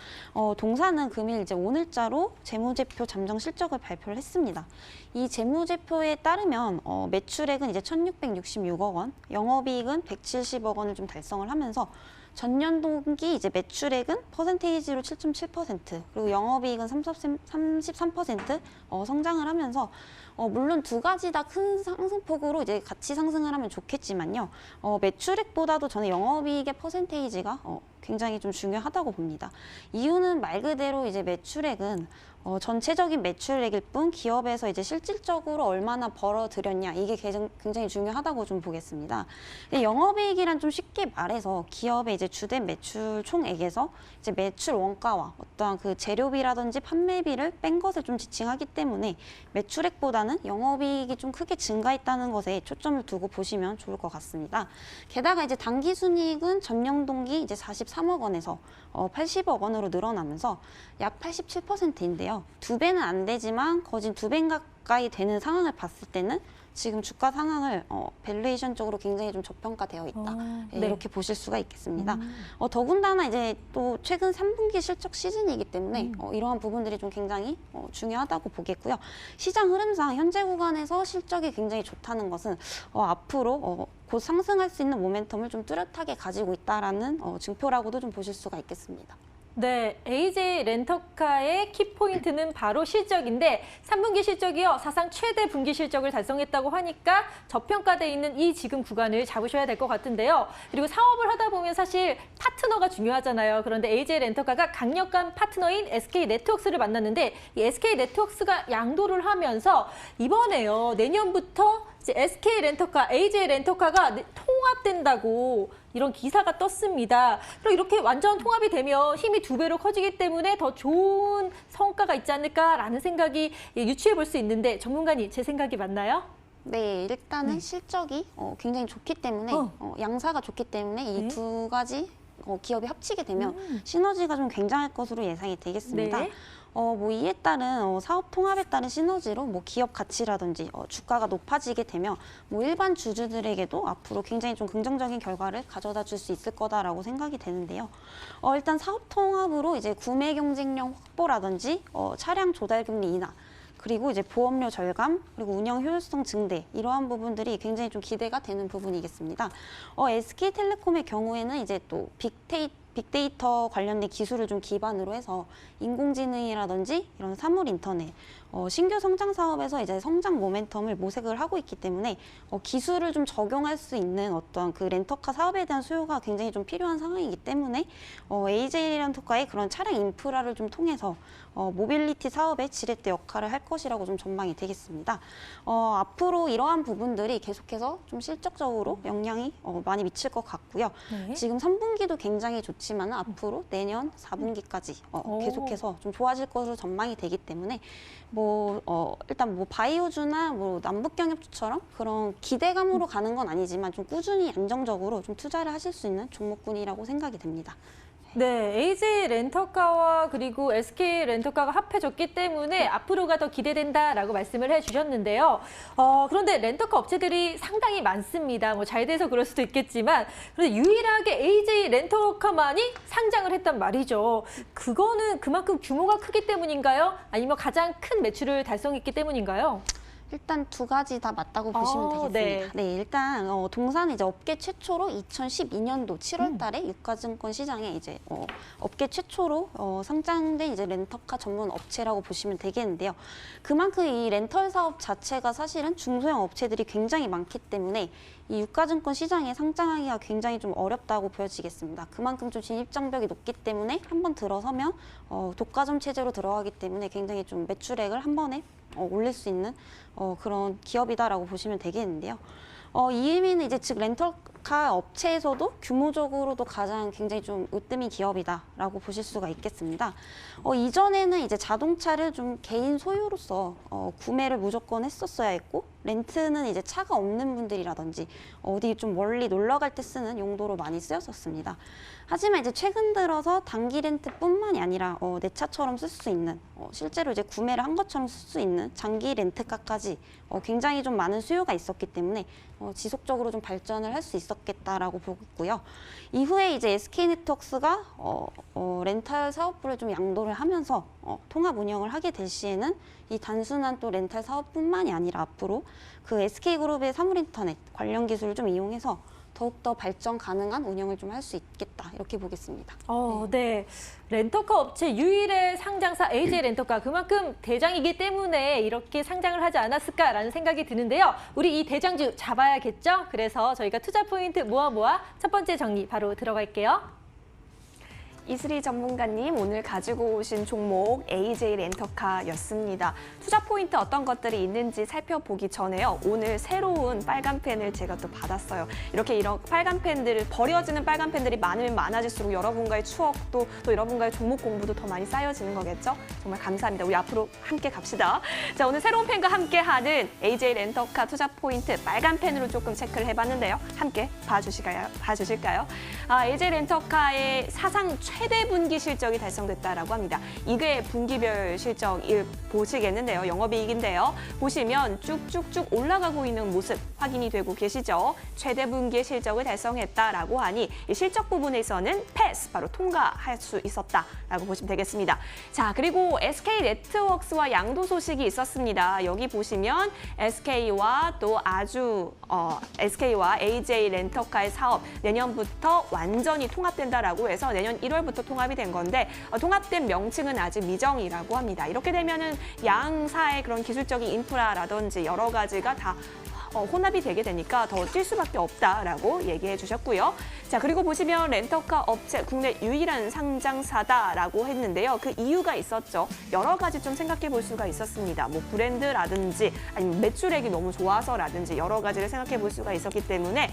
동사는 금일 이제 오늘자로 재무제표 잠정 실적을 발표를 했습니다. 이 재무제표에 따르면 매출액은 이제 1,666억 원, 영업이익은 170억 원을 좀 달성을 하면서 전년 동기 이제 매출액은 퍼센테이지로 7.7%, 그리고 영업이익은 33% 성장을 하면서 물론 두 가지 다 큰 상승폭으로 이제 같이 상승을 하면 좋겠지만요. 매출액보다도 저는 영업이익의 퍼센테이지가 굉장히 좀 중요하다고 봅니다. 이유는 말 그대로 이제 매출액은 전체적인 매출액일 뿐 기업에서 이제 실질적으로 얼마나 벌어들였냐 이게 굉장히 중요하다고 좀 보겠습니다. 영업이익이란 좀 쉽게 말해서 기업의 이제 주된 매출 총액에서 이제 매출 원가와 어떠한 그 재료비라든지 판매비를 뺀 것을 좀 지칭하기 때문에 매출액보다는 영업이익이 좀 크게 증가했다는 것에 초점을 두고 보시면 좋을 것 같습니다. 게다가 이제 당기순이익은 전년 동기 이제 43억 원에서 80억 원으로 늘어나면서 약 87%인데요. 두 배는 안 되지만 거진 두 배 가까이 되는 상황을 봤을 때는 지금 주가 상황을 밸류에이션적으로 굉장히 좀 저평가되어 있다. 네. 이렇게 보실 수가 있겠습니다. 더군다나 이제 또 최근 3분기 실적 시즌이기 때문에 이러한 부분들이 좀 굉장히 중요하다고 보겠고요. 시장 흐름상 현재 구간에서 실적이 굉장히 좋다는 것은 앞으로 곧 상승할 수 있는 모멘텀을 좀 뚜렷하게 가지고 있다라는 증표라고도 좀 보실 수가 있겠습니다. 네, AJ 렌터카의 키포인트는 바로 실적인데 3분기 실적이요. 사상 최대 분기 실적을 달성했다고 하니까 저평가돼 있는 이 지금 구간을 잡으셔야 될 것 같은데요. 그리고 사업을 하다 보면 사실 파트너가 중요하잖아요. 그런데 AJ 렌터카가 강력한 파트너인 SK 네트워크스를 만났는데 이 SK 네트워크스가 양도를 하면서 이번에요. 내년부터 이제 SK 렌터카, AJ 렌터카가 통합된다고 이런 기사가 떴습니다. 그럼 이렇게 완전 통합이 되면 힘이 2배로 커지기 때문에 더 좋은 성과가 있지 않을까라는 생각이 유추해 볼 수 있는데 전문가님 제 생각이 맞나요? 네, 일단은 실적이 굉장히 좋기 때문에 양사가 좋기 때문에 이 두 가지 기업이 합치게 되면 시너지가 좀 굉장할 것으로 예상이 되겠습니다. 네. 이에 따른 사업 통합에 따른 시너지로 기업 가치라든지 주가가 높아지게 되면 일반 주주들에게도 앞으로 굉장히 좀 긍정적인 결과를 가져다 줄 수 있을 거다라고 생각이 되는데요. 일단 사업 통합으로 이제 구매 경쟁력 확보라든지 차량 조달 금리 인하, 그리고 이제 보험료 절감, 그리고 운영 효율성 증대, 이러한 부분들이 굉장히 좀 기대가 되는 부분이겠습니다. SK텔레콤의 경우에는 이제 또 빅데이터 관련된 기술을 좀 기반으로 해서 인공지능이라든지 이런 사물 인터넷, 신규 성장 사업에서 이제 성장 모멘텀을 모색을 하고 있기 때문에 기술을 좀 적용할 수 있는 어떤 그 렌터카 사업에 대한 수요가 굉장히 좀 필요한 상황이기 때문에 AJ 렌터카의 그런 차량 인프라를 좀 통해서 모빌리티 사업의 지렛대 역할을 할 것이라고 좀 전망이 되겠습니다. 앞으로 이러한 부분들이 계속해서 좀 실적적으로 영향이 많이 미칠 것 같고요. 네. 지금 3분기도 굉장히 좋지만 앞으로 내년 4분기까지 계속해서 좀 좋아질 것으로 전망이 되기 때문에 일단 바이오주나 남북경협주처럼 그런 기대감으로 가는 건 아니지만 좀 꾸준히 안정적으로 좀 투자를 하실 수 있는 종목군이라고 생각이 됩니다. 네, AJ 렌터카와 그리고 SK 렌터카가 합해졌기 때문에 앞으로가 더 기대된다라고 말씀을 해주셨는데요. 그런데 렌터카 업체들이 상당히 많습니다. 뭐 잘 돼서 그럴 수도 있겠지만, 그런데 유일하게 AJ 렌터카만이 상장을 했단 말이죠. 그거는 그만큼 규모가 크기 때문인가요? 아니면 가장 큰 매출을 달성했기 때문인가요? 일단 두 가지 다 맞다고 보시면 되겠습니다. 네, 일단 동사는 이제 업계 최초로 2012년도 7월달에 유가증권 시장에 이제 업계 최초로 상장된 이제 렌터카 전문 업체라고 보시면 되겠는데요. 그만큼 이 렌털 사업 자체가 사실은 중소형 업체들이 굉장히 많기 때문에 이 유가증권 시장에 상장하기가 굉장히 좀 어렵다고 보여지겠습니다. 그만큼 좀 진입 장벽이 높기 때문에 한번 들어서면 독과점 체제로 들어가기 때문에 굉장히 좀 매출액을 한 번에 올릴 수 있는 그런 기업이다라고 보시면 되겠는데요. 이 의미는 이제 즉 렌터카 업체에서도 규모적으로도 가장 굉장히 좀 으뜸이 기업이다라고 보실 수가 있겠습니다. 이전에는 이제 자동차를 좀 개인 소유로서 구매를 무조건 했었어야 했고 렌트는 이제 차가 없는 분들이라든지 어디 좀 멀리 놀러 갈 때 쓰는 용도로 많이 쓰였었습니다. 하지만 이제 최근 들어서 단기 렌트뿐만이 아니라 내 차처럼 쓸 수 있는 실제로 이제 구매를 한 것처럼 쓸 수 있는 장기 렌트카까지 굉장히 좀 많은 수요가 있었기 때문에 지속적으로 좀 발전을 할 수 있었겠다라고 보고 있고요. 이후에 이제 SK네트워크스가 렌탈 사업부를 좀 양도를 하면서 통합 운영을 하게 될 시에는 이 단순한 또 렌탈 사업뿐만이 아니라 앞으로 그 SK그룹의 사물인터넷 관련 기술을 좀 이용해서 더욱더 발전 가능한 운영을 좀 할 수 있겠다 이렇게 보겠습니다. 네. 렌터카 업체 유일의 상장사 AJ 렌터카 그만큼 대장이기 때문에 이렇게 상장을 하지 않았을까라는 생각이 드는데요. 우리 이 대장주 잡아야겠죠? 그래서 저희가 투자 포인트 모아 첫 번째 정리 바로 들어갈게요. 이슬이 전문가님 오늘 가지고 오신 종목 AJ 렌터카였습니다. 투자 포인트 어떤 것들이 있는지 살펴보기 전에요. 오늘 새로운 빨간 펜을 제가 또 받았어요. 이렇게 빨간 펜들을 버려지는 빨간 펜들이 많으면 많아질수록 여러분과의 추억도 또 여러분과의 종목 공부도 더 많이 쌓여지는 거겠죠? 정말 감사합니다. 우리 앞으로 함께 갑시다. 자, 오늘 새로운 펜과 함께하는 AJ 렌터카 투자 포인트 빨간 펜으로 조금 체크를 해봤는데요. 함께 봐주실까요? AJ 렌터카의 사상 최대 분기 실적이 달성됐다라고 합니다. 이게 분기별 실적을 보시겠는데요. 영업이익인데요. 보시면 쭉쭉쭉 올라가고 있는 모습 확인이 되고 계시죠. 최대 분기의 실적을 달성했다라고 하니 이 실적 부분에서는 패스, 바로 통과할 수 있었다라고 보시면 되겠습니다. 자, 그리고 SK네트워크스와 양도 소식이 있었습니다. 여기 보시면 SK와 SK와 AJ 렌터카의 사업 내년부터 완전히 통합된다라고 해서 내년 1월부터 통합이 된 건데 통합된 명칭은 아직 미정이라고 합니다. 이렇게 되면은 양사의 그런 기술적인 인프라라든지 여러 가지가 다 혼합이 되게 되니까 더 뛸 수밖에 없다라고 얘기해 주셨고요. 자, 그리고 보시면 렌터카 업체 국내 유일한 상장사다라고 했는데요. 그 이유가 있었죠. 여러 가지 좀 생각해 볼 수가 있었습니다. 뭐 브랜드라든지 아니면 매출액이 너무 좋아서라든지 여러 가지를 생각해 볼 수가 있었기 때문에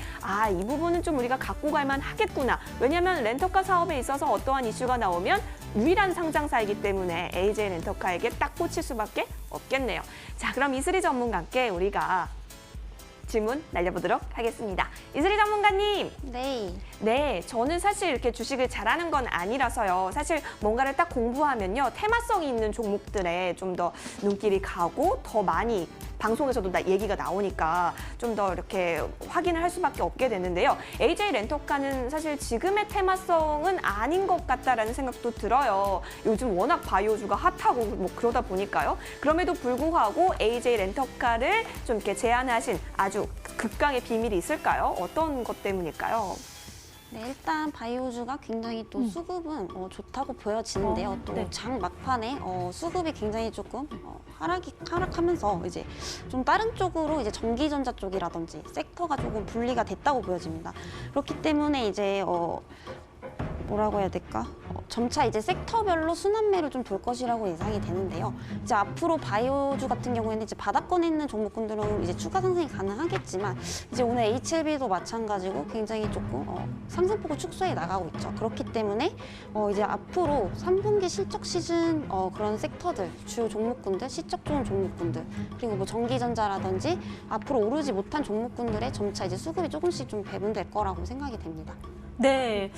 이 부분은 좀 우리가 갖고 갈 만 하겠구나. 왜냐하면 렌터카 사업에 있어서 어떠한 이슈가 나오면 유일한 상장사이기 때문에 AJ 렌터카에게 딱 꽂힐 수밖에 없겠네요. 자, 그럼 이슬이 전문가께 우리가 질문 날려보도록 하겠습니다. 이슬이 전문가님. 네, 저는 사실 이렇게 주식을 잘하는 건 아니라서요. 사실 뭔가를 딱 공부하면요. 테마성이 있는 종목들에 좀 더 눈길이 가고 더 많이 방송에서도 얘기가 나오니까 좀 더 이렇게 확인을 할 수밖에 없게 됐는데요. AJ 렌터카는 사실 지금의 테마성은 아닌 것 같다라는 생각도 들어요. 요즘 워낙 바이오주가 핫하고 뭐 그러다 보니까요. 그럼에도 불구하고 AJ 렌터카를 좀 이렇게 제안하신 아주 급강의 비밀이 있을까요? 어떤 것 때문일까요? 네, 일단 바이오주가 굉장히 또 수급은 좋다고 보여지는데요. 또 장 막판에 수급이 굉장히 조금 하락하면서 이제 좀 다른 쪽으로 이제 전기전자 쪽이라든지 섹터가 조금 분리가 됐다고 보여집니다. 그렇기 때문에 이제 뭐라고 해야 될까? 점차 이제 섹터별로 순환매를 좀 볼 것이라고 예상이 되는데요. 이제 앞으로 바이오주 같은 경우에는 이제 바닥권에 있는 종목군들은 이제 추가 상승이 가능하겠지만 이제 오늘 HLB도 마찬가지고 굉장히 조금 상승폭을 축소해 나가고 있죠. 그렇기 때문에 이제 앞으로 3분기 실적 시즌 그런 섹터들, 주요 종목군들, 실적 좋은 종목군들, 그리고 뭐 전기전자라든지 앞으로 오르지 못한 종목군들의 점차 이제 수급이 조금씩 좀 배분될 거라고 생각이 됩니다. 네,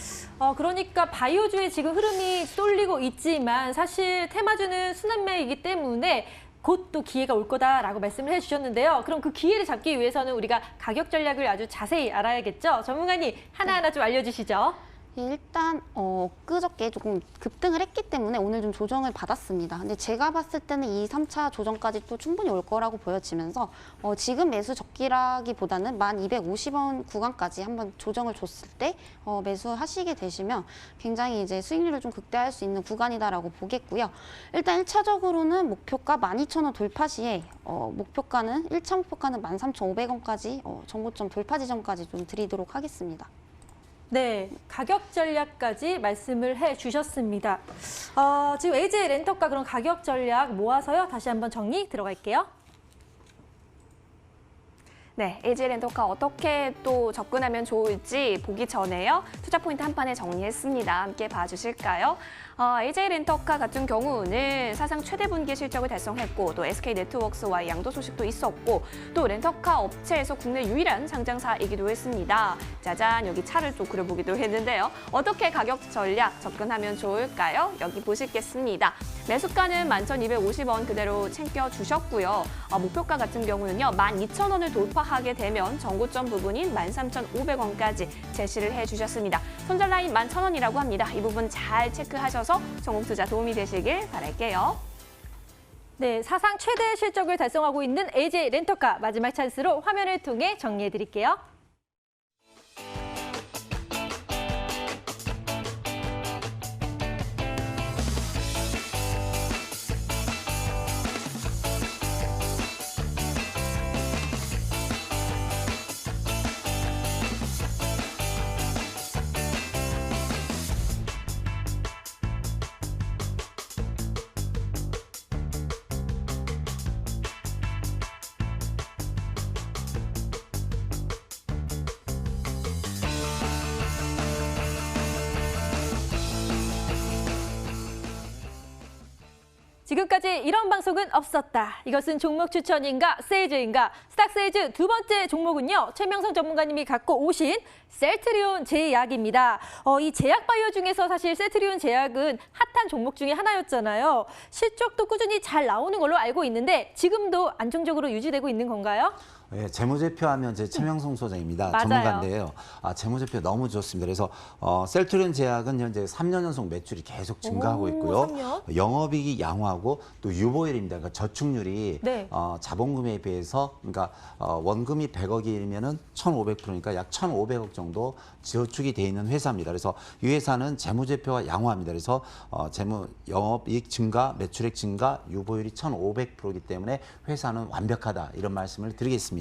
그러니까 바이오주의 지금 흐름이 쏠리고 있지만 사실 테마주는 순환매이기 때문에 곧 또 기회가 올 거다라고 말씀을 해주셨는데요. 그럼 그 기회를 잡기 위해서는 우리가 가격 전략을 아주 자세히 알아야겠죠. 전문가님 하나하나 좀 알려주시죠. 예, 일단 엊그저께 조금 급등을 했기 때문에 오늘 좀 조정을 받았습니다. 근데 제가 봤을 때는 2, 3차 조정까지 또 충분히 올 거라고 보여지면서 지금 매수 적기라기보다는 1250원 구간까지 한번 조정을 줬을 때 매수하시게 되시면 굉장히 이제 수익률을 좀 극대화할 수 있는 구간이다라고 보겠고요. 일단 1차적으로는 목표가 12,000원 돌파 시에 목표가는 1차 목표가는 13,500원까지 정고점 돌파 지점까지 좀 드리도록 하겠습니다. 네, 가격 전략까지 말씀을 해주셨습니다. 지금 AJ 렌터카 그런 가격 전략 모아서요. 다시 한번 정리 들어갈게요. 네, AJ 렌터카 어떻게 또 접근하면 좋을지 보기 전에요. 투자 포인트 한 판에 정리했습니다. 함께 봐주실까요? AJ 렌터카 같은 경우는 사상 최대 분기 실적을 달성했고 또 SK네트워크스와의 양도 소식도 있었고 또 렌터카 업체에서 국내 유일한 상장사이기도 했습니다. 짜잔, 여기 차를 또 그려보기도 했는데요. 어떻게 가격 전략 접근하면 좋을까요? 여기 보시겠습니다. 매수가는 11,250원 그대로 챙겨주셨고요. 목표가 같은 경우는요. 12,000원을 돌파하게 되면 정고점 부분인 13,500원까지 제시를 해주셨습니다. 손절 라인 11,000원이라고 합니다. 이 부분 잘 체크하셔서 성공 투자 도움이 되시길 바랄게요. 네, 사상 최대 실적을 달성하고 있는 AJ 렌터카 마지막 찬스로 화면을 통해 정리해 드릴게요. 지금까지 이런 방송은 없었다. 이것은 종목 추천인가 세일즈인가. 스탁세일즈 두 번째 종목은요. 최명성 전문가님이 갖고 오신 셀트리온 제약입니다. 이 제약 바이오 중에서 사실 셀트리온 제약은 핫한 종목 중에 하나였잖아요. 실적도 꾸준히 잘 나오는 걸로 알고 있는데 지금도 안정적으로 유지되고 있는 건가요? 네, 재무제표하면 제 최명성 소장입니다. 맞아요. 전문가인데요. 재무제표 너무 좋습니다. 그래서 셀트리온 제약은 현재 3년 연속 매출이 계속 증가하고 있고요. 3년? 영업이익이 양호하고 또 유보율입니다. 그러니까 저축률이 네. 자본금에 비해서 그러니까 원금이 100억이면은 1,500%니까 약 1,500억 정도 저축이 돼 있는 회사입니다. 그래서 이 회사는 재무제표가 양호합니다. 그래서 영업이익 증가, 매출액 증가, 유보율이 1,500%이기 때문에 회사는 완벽하다 이런 말씀을 드리겠습니다.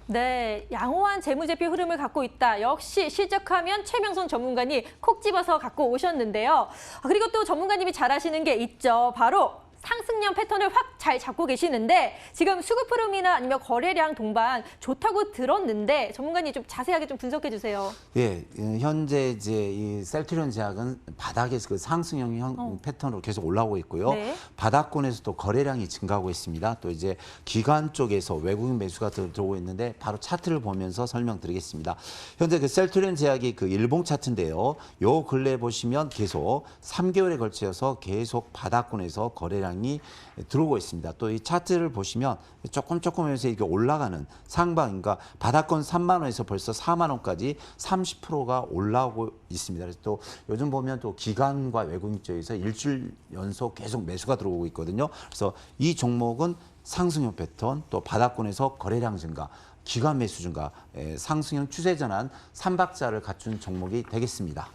네, 양호한 재무제표 흐름을 갖고 있다. 역시 실적하면 최명선 전문가님 콕 집어서 갖고 오셨는데요. 그리고 또 전문가님이 잘 하시는 게 있죠. 바로 상승량 패턴을 확 잘 잡고 계시는데 지금 수급 흐름이나 아니면 거래량 동반 좋다고 들었는데 전문가님 좀 자세하게 좀 분석해 주세요. 예, 현재 이제 이 셀트리온 제약은 바닥에서 그 상승형 패턴으로 계속 올라오고 있고요. 네. 바닥권에서도 거래량이 증가하고 있습니다. 또 이제 기관 쪽에서 외국인 매수가 들어오고 있는데 바로 차트를 보면서 설명드리겠습니다. 현재 그 셀트리온 제약이 그 일봉 차트인데요. 요 근래 보시면 계속 3개월에 걸쳐서 계속 바닥권에서 거래량이 들어오고 있습니다. 또 이 차트를 보시면 조금 하면서 이게 올라가는 상방, 그러니까 바닥권 3만 원에서 벌써 4만 원까지 30%가 올라오고 있습니다. 그래서 또 요즘 보면 또 기관과 외국인 쪽에서 일주일 연속 계속 매수가 들어오고 있거든요. 그래서 이 종목은 상승형 패턴, 또 바닥권에서 거래량 증가, 기관 매수 증가, 상승형 추세 전환 3박자를 갖춘 종목이 되겠습니다.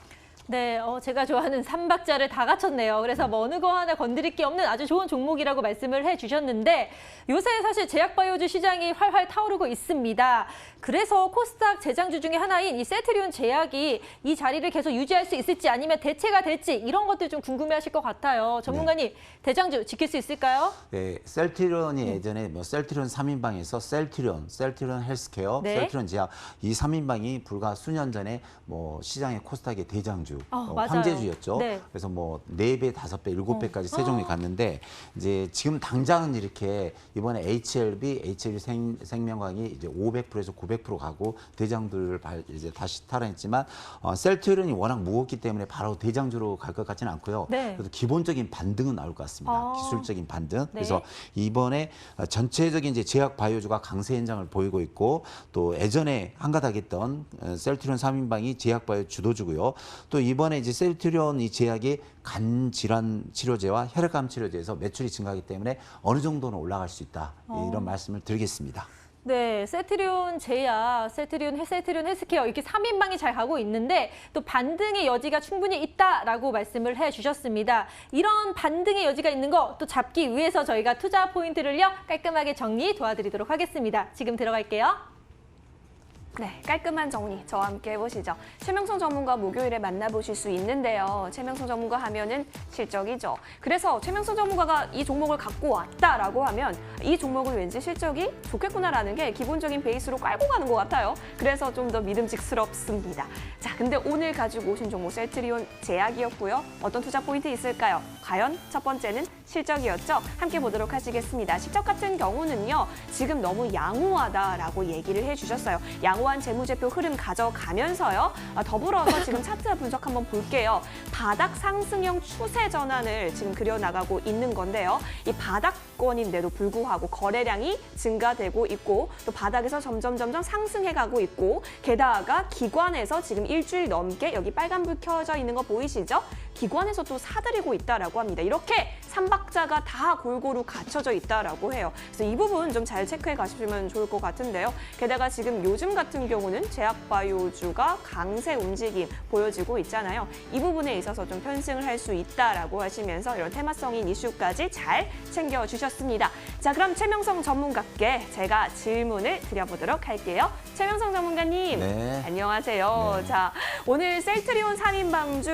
네, 제가 좋아하는 삼박자를 다 갖췄네요. 그래서 뭐 어느 거 하나 건드릴 게 없는 아주 좋은 종목이라고 말씀을 해주셨는데 요새 사실 제약바이오주 시장이 활활 타오르고 있습니다. 그래서 코스닥 제장주 중에 하나인 이 셀트리온 제약이 이 자리를 계속 유지할 수 있을지 아니면 대체가 될지 이런 것들 좀 궁금해하실 것 같아요. 전문가님, 대장주 지킬 수 있을까요? 네, 셀트리온이 예전에 뭐 셀트리온 3인방에서 셀트리온 헬스케어, 네. 셀트리온 제약 이 3인방이 불과 수년 전에 뭐 시장의 코스닥의 대장주 황제주, 맞아요. 황제주였죠. 네. 그래서 뭐 4배, 5배, 7배까지 세종이 갔는데 이제 지금 당장은 이렇게 이번에 HLB 생명광이 이제 500%에서 900% 가고 대장주를 이제 다시 탈환했지만 셀트리온이 워낙 무겁기 때문에 바로 대장주로 갈 것 같지는 않고요. 네. 그래도 기본적인 반등은 나올 것 같습니다. 기술적인 반등. 네. 그래서 이번에 전체적인 이제 제약 바이오주가 강세 현상을 보이고 있고 또 예전에 한가닥했던 셀트리온 3인방이 제약 바이오 주도주고요. 또 이번에 이제 셀트리온 이 제약이 간 질환 치료제와 혈액암 치료제에서 매출이 증가하기 때문에 어느 정도는 올라갈 수 있다. 이런 말씀을 드리겠습니다. 네, 셀트리온 제약, 셀트리온 헬스케어 이렇게 3인방이 잘 가고 있는데 또 반등의 여지가 충분히 있다라고 말씀을 해주셨습니다. 이런 반등의 여지가 있는 거 또 잡기 위해서 저희가 투자 포인트를요 깔끔하게 정리 도와드리도록 하겠습니다. 지금 들어갈게요. 네, 깔끔한 정리 저와 함께 해보시죠. 최명성 전문가 목요일에 만나보실 수 있는데요. 최명성 전문가 하면은 실적이죠. 그래서 최명성 전문가가 이 종목을 갖고 왔다라고 하면 이 종목은 왠지 실적이 좋겠구나라는 게 기본적인 베이스로 깔고 가는 것 같아요. 그래서 좀 더 믿음직스럽습니다. 자, 근데 오늘 가지고 오신 종목 셀트리온 제약이었고요. 어떤 투자 포인트 있을까요? 과연 첫 번째는 실적이었죠. 함께 보도록 하시겠습니다. 실적 같은 경우는요. 지금 너무 양호하다라고 얘기를 해주셨어요. 양호한 재무제표 흐름 가져가면서요. 더불어서 지금 차트 분석 한번 볼게요. 바닥 상승형 추세 전환을 지금 그려나가고 있는 건데요. 이 바닥권인데도 불구하고 거래량이 증가되고 있고 또 바닥에서 점점 상승해가고 있고 게다가 기관에서 지금 일주일 넘게 여기 빨간불 켜져 있는 거 보이시죠? 기관에서 또 사들이고 있다라고 합니다. 이렇게 삼박자가 다 골고루 갖춰져 있다라고 해요. 그래서 이 부분 좀 잘 체크해 가시면 좋을 것 같은데요. 게다가 지금 요즘 같은 경우는 제약바이오주가 강세 움직임 보여지고 있잖아요. 이 부분에 있어서 좀 편승을 할 수 있다라고 하시면서 이런 테마성인 이슈까지 잘 챙겨주셨습니다. 자, 그럼 최명성 전문가께 제가 질문을 드려보도록 할게요. 최명성 전문가님, 네. 안녕하세요. 네. 자, 오늘 셀트리온 3인방 중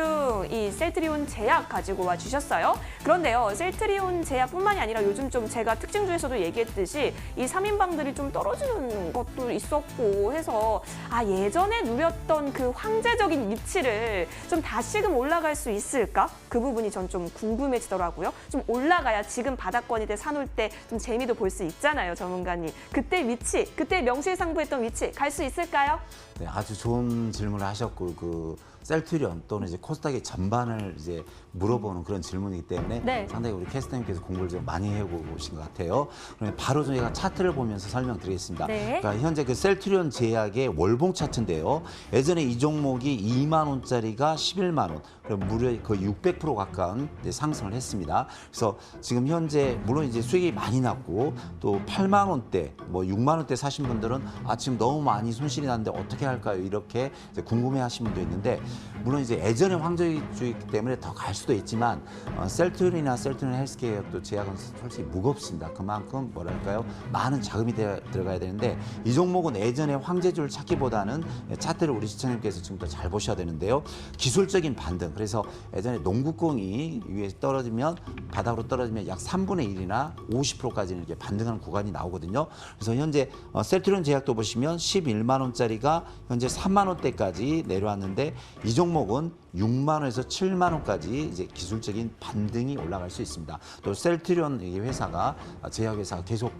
이 셀트리온 제약 가지고 와 주셨어요. 그런데요, 셀트리온 제약뿐만이 아니라 요즘 좀 제가 특징주에서도 얘기했듯이 이 3인방들이 좀 떨어지는 것도 있었고 해서 예전에 누렸던 그 황제적인 위치를 좀 다시금 올라갈 수 있을까? 그 부분이 전 좀 궁금해지더라고요. 좀 올라가야 지금 바닥권이 돼 사놓을 때 좀 재미도 볼 수 있잖아요, 전문가님. 그때 위치, 그때 명실상부했던 위치 갈 수 있을까요? 네, 아주 좋은 질문을 하셨고 셀트리온 또는 이제 코스닥의 전반을 이제 물어보는 그런 질문이기 때문에 네. 상당히 우리 캐스터님께서 공부를 좀 많이 해보신 것 같아요. 그러면 바로 저희가 차트를 보면서 설명드리겠습니다. 네. 그러니까 현재 그 셀트리온 제약의 월봉 차트인데요. 예전에 이 종목이 2만 원짜리가 11만 원, 무려 거의 600% 가까운 이제 상승을 했습니다. 그래서 지금 현재 물론 이제 수익이 많이 났고 또 8만 원대, 뭐 6만 원대 사신 분들은 지금 너무 많이 손실이 났는데 어떻게 할까요? 이렇게 이제 궁금해하시는 분도 있는데 물론 이제 예전에 황제주의이기 때문에 더 갈 수도 있지만 셀트리온이나 셀트리온 헬스케어 또 제약은 솔직히 무겁습니다. 그만큼 뭐랄까요? 많은 자금이 들어가야 되는데 이 종목은 예전에 황제주를 찾기보다는 차트를 우리 시청자님께서 지금 더 잘 보셔야 되는데요. 기술적인 반등. 그래서 예전에 농구공이 위에 떨어지면 바닥으로 떨어지면 약 3분의 1이나 50%까지는 이렇게 반등하는 구간이 나오거든요. 그래서 현재 셀트리온 제약도 보시면 11만 원짜리가 현재 3만 원대까지 내려왔는데 이 종목은 6만 원에서 7만 원까지 이제 기술적인 반등이 올라갈 수 있습니다. 또 셀트리온 이 회사가 제약 회사가 계속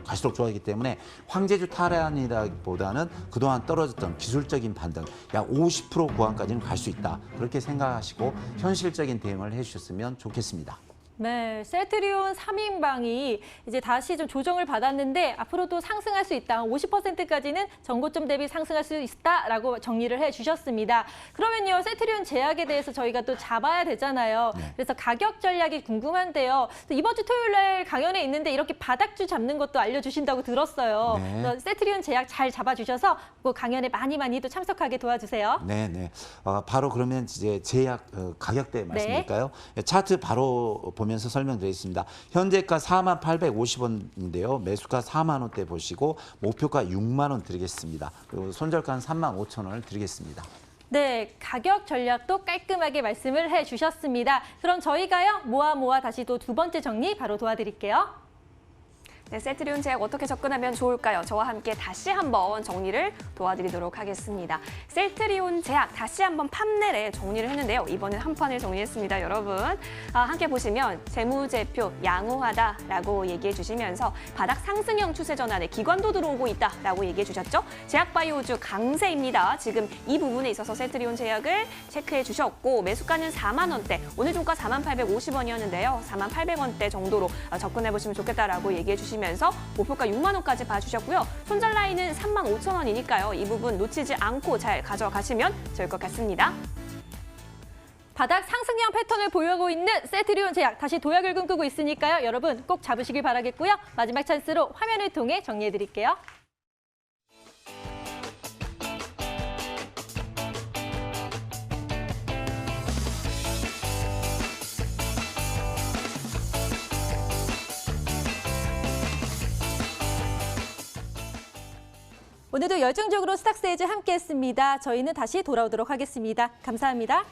갈수록 좋아지기 때문에 황제주 탈환이라기보다는 그동안 떨어졌던 기술적인 반등 약 50% 구간까지는 갈 수 있다. 그렇게 생각하시고 현실적인 대응을 해주셨으면 좋겠습니다. 네, 셀트리온 3인방이 이제 다시 좀 조정을 받았는데 앞으로도 상승할 수 있다. 50%까지는 전고점 대비 상승할 수 있다라고 정리를 해주셨습니다. 그러면요, 셀트리온 제약에 대해서 저희가 또 잡아야 되잖아요. 네. 그래서 가격 전략이 궁금한데요. 이번 주 토요일 날 강연에 있는데 이렇게 바닥주 잡는 것도 알려주신다고 들었어요. 네. 그래서 셀트리온 제약 잘 잡아주셔서 그 강연에 많이 또 참석하게 도와주세요. 네. 바로 그러면 이제 제약 가격대 말씀드릴까요? 차트 바로 보면서 설명드리겠습니다. 현재가 4850원인데요. 매수가 4만 원대 보시고 목표가 6만 원 드리겠습니다. 그리고 손절가는 3만 5천 원을 드리겠습니다. 네, 가격 전략도 깔끔하게 말씀을 해주셨습니다. 그럼 저희가요, 모아 다시 또 두 번째 정리 바로 도와드릴게요. 네, 셀트리온 제약 어떻게 접근하면 좋을까요? 저와 함께 다시 한번 정리를 도와드리도록 하겠습니다. 셀트리온 제약 다시 한번 판넬에 정리를 했는데요. 이번엔 한 판을 정리했습니다, 여러분. 함께 보시면 재무제표 양호하다라고 얘기해 주시면서 바닥 상승형 추세 전환에 기관도 들어오고 있다라고 얘기해 주셨죠. 제약바이오주 강세입니다. 지금 이 부분에 있어서 셀트리온 제약을 체크해 주셨고 매수가는 4만 원대, 오늘 종가 4850원이었는데요. 4800원대 정도로 접근해 보시면 좋겠다라고 얘기해 주시면서 목표가 6만 원까지 봐주셨고요. 손절 라인은 3만 5천 원이니까요. 이 부분 놓치지 않고 잘 가져가시면 좋을 것 같습니다. 바닥 상승형 패턴을 보유하고 있는 셀트리온 제약 다시 도약을 꿈꾸고 있으니까요. 여러분 꼭 잡으시길 바라겠고요. 마지막 찬스로 화면을 통해 정리해드릴게요. 오늘도 열정적으로 스탁스에즈 함께했습니다. 저희는 다시 돌아오도록 하겠습니다. 감사합니다.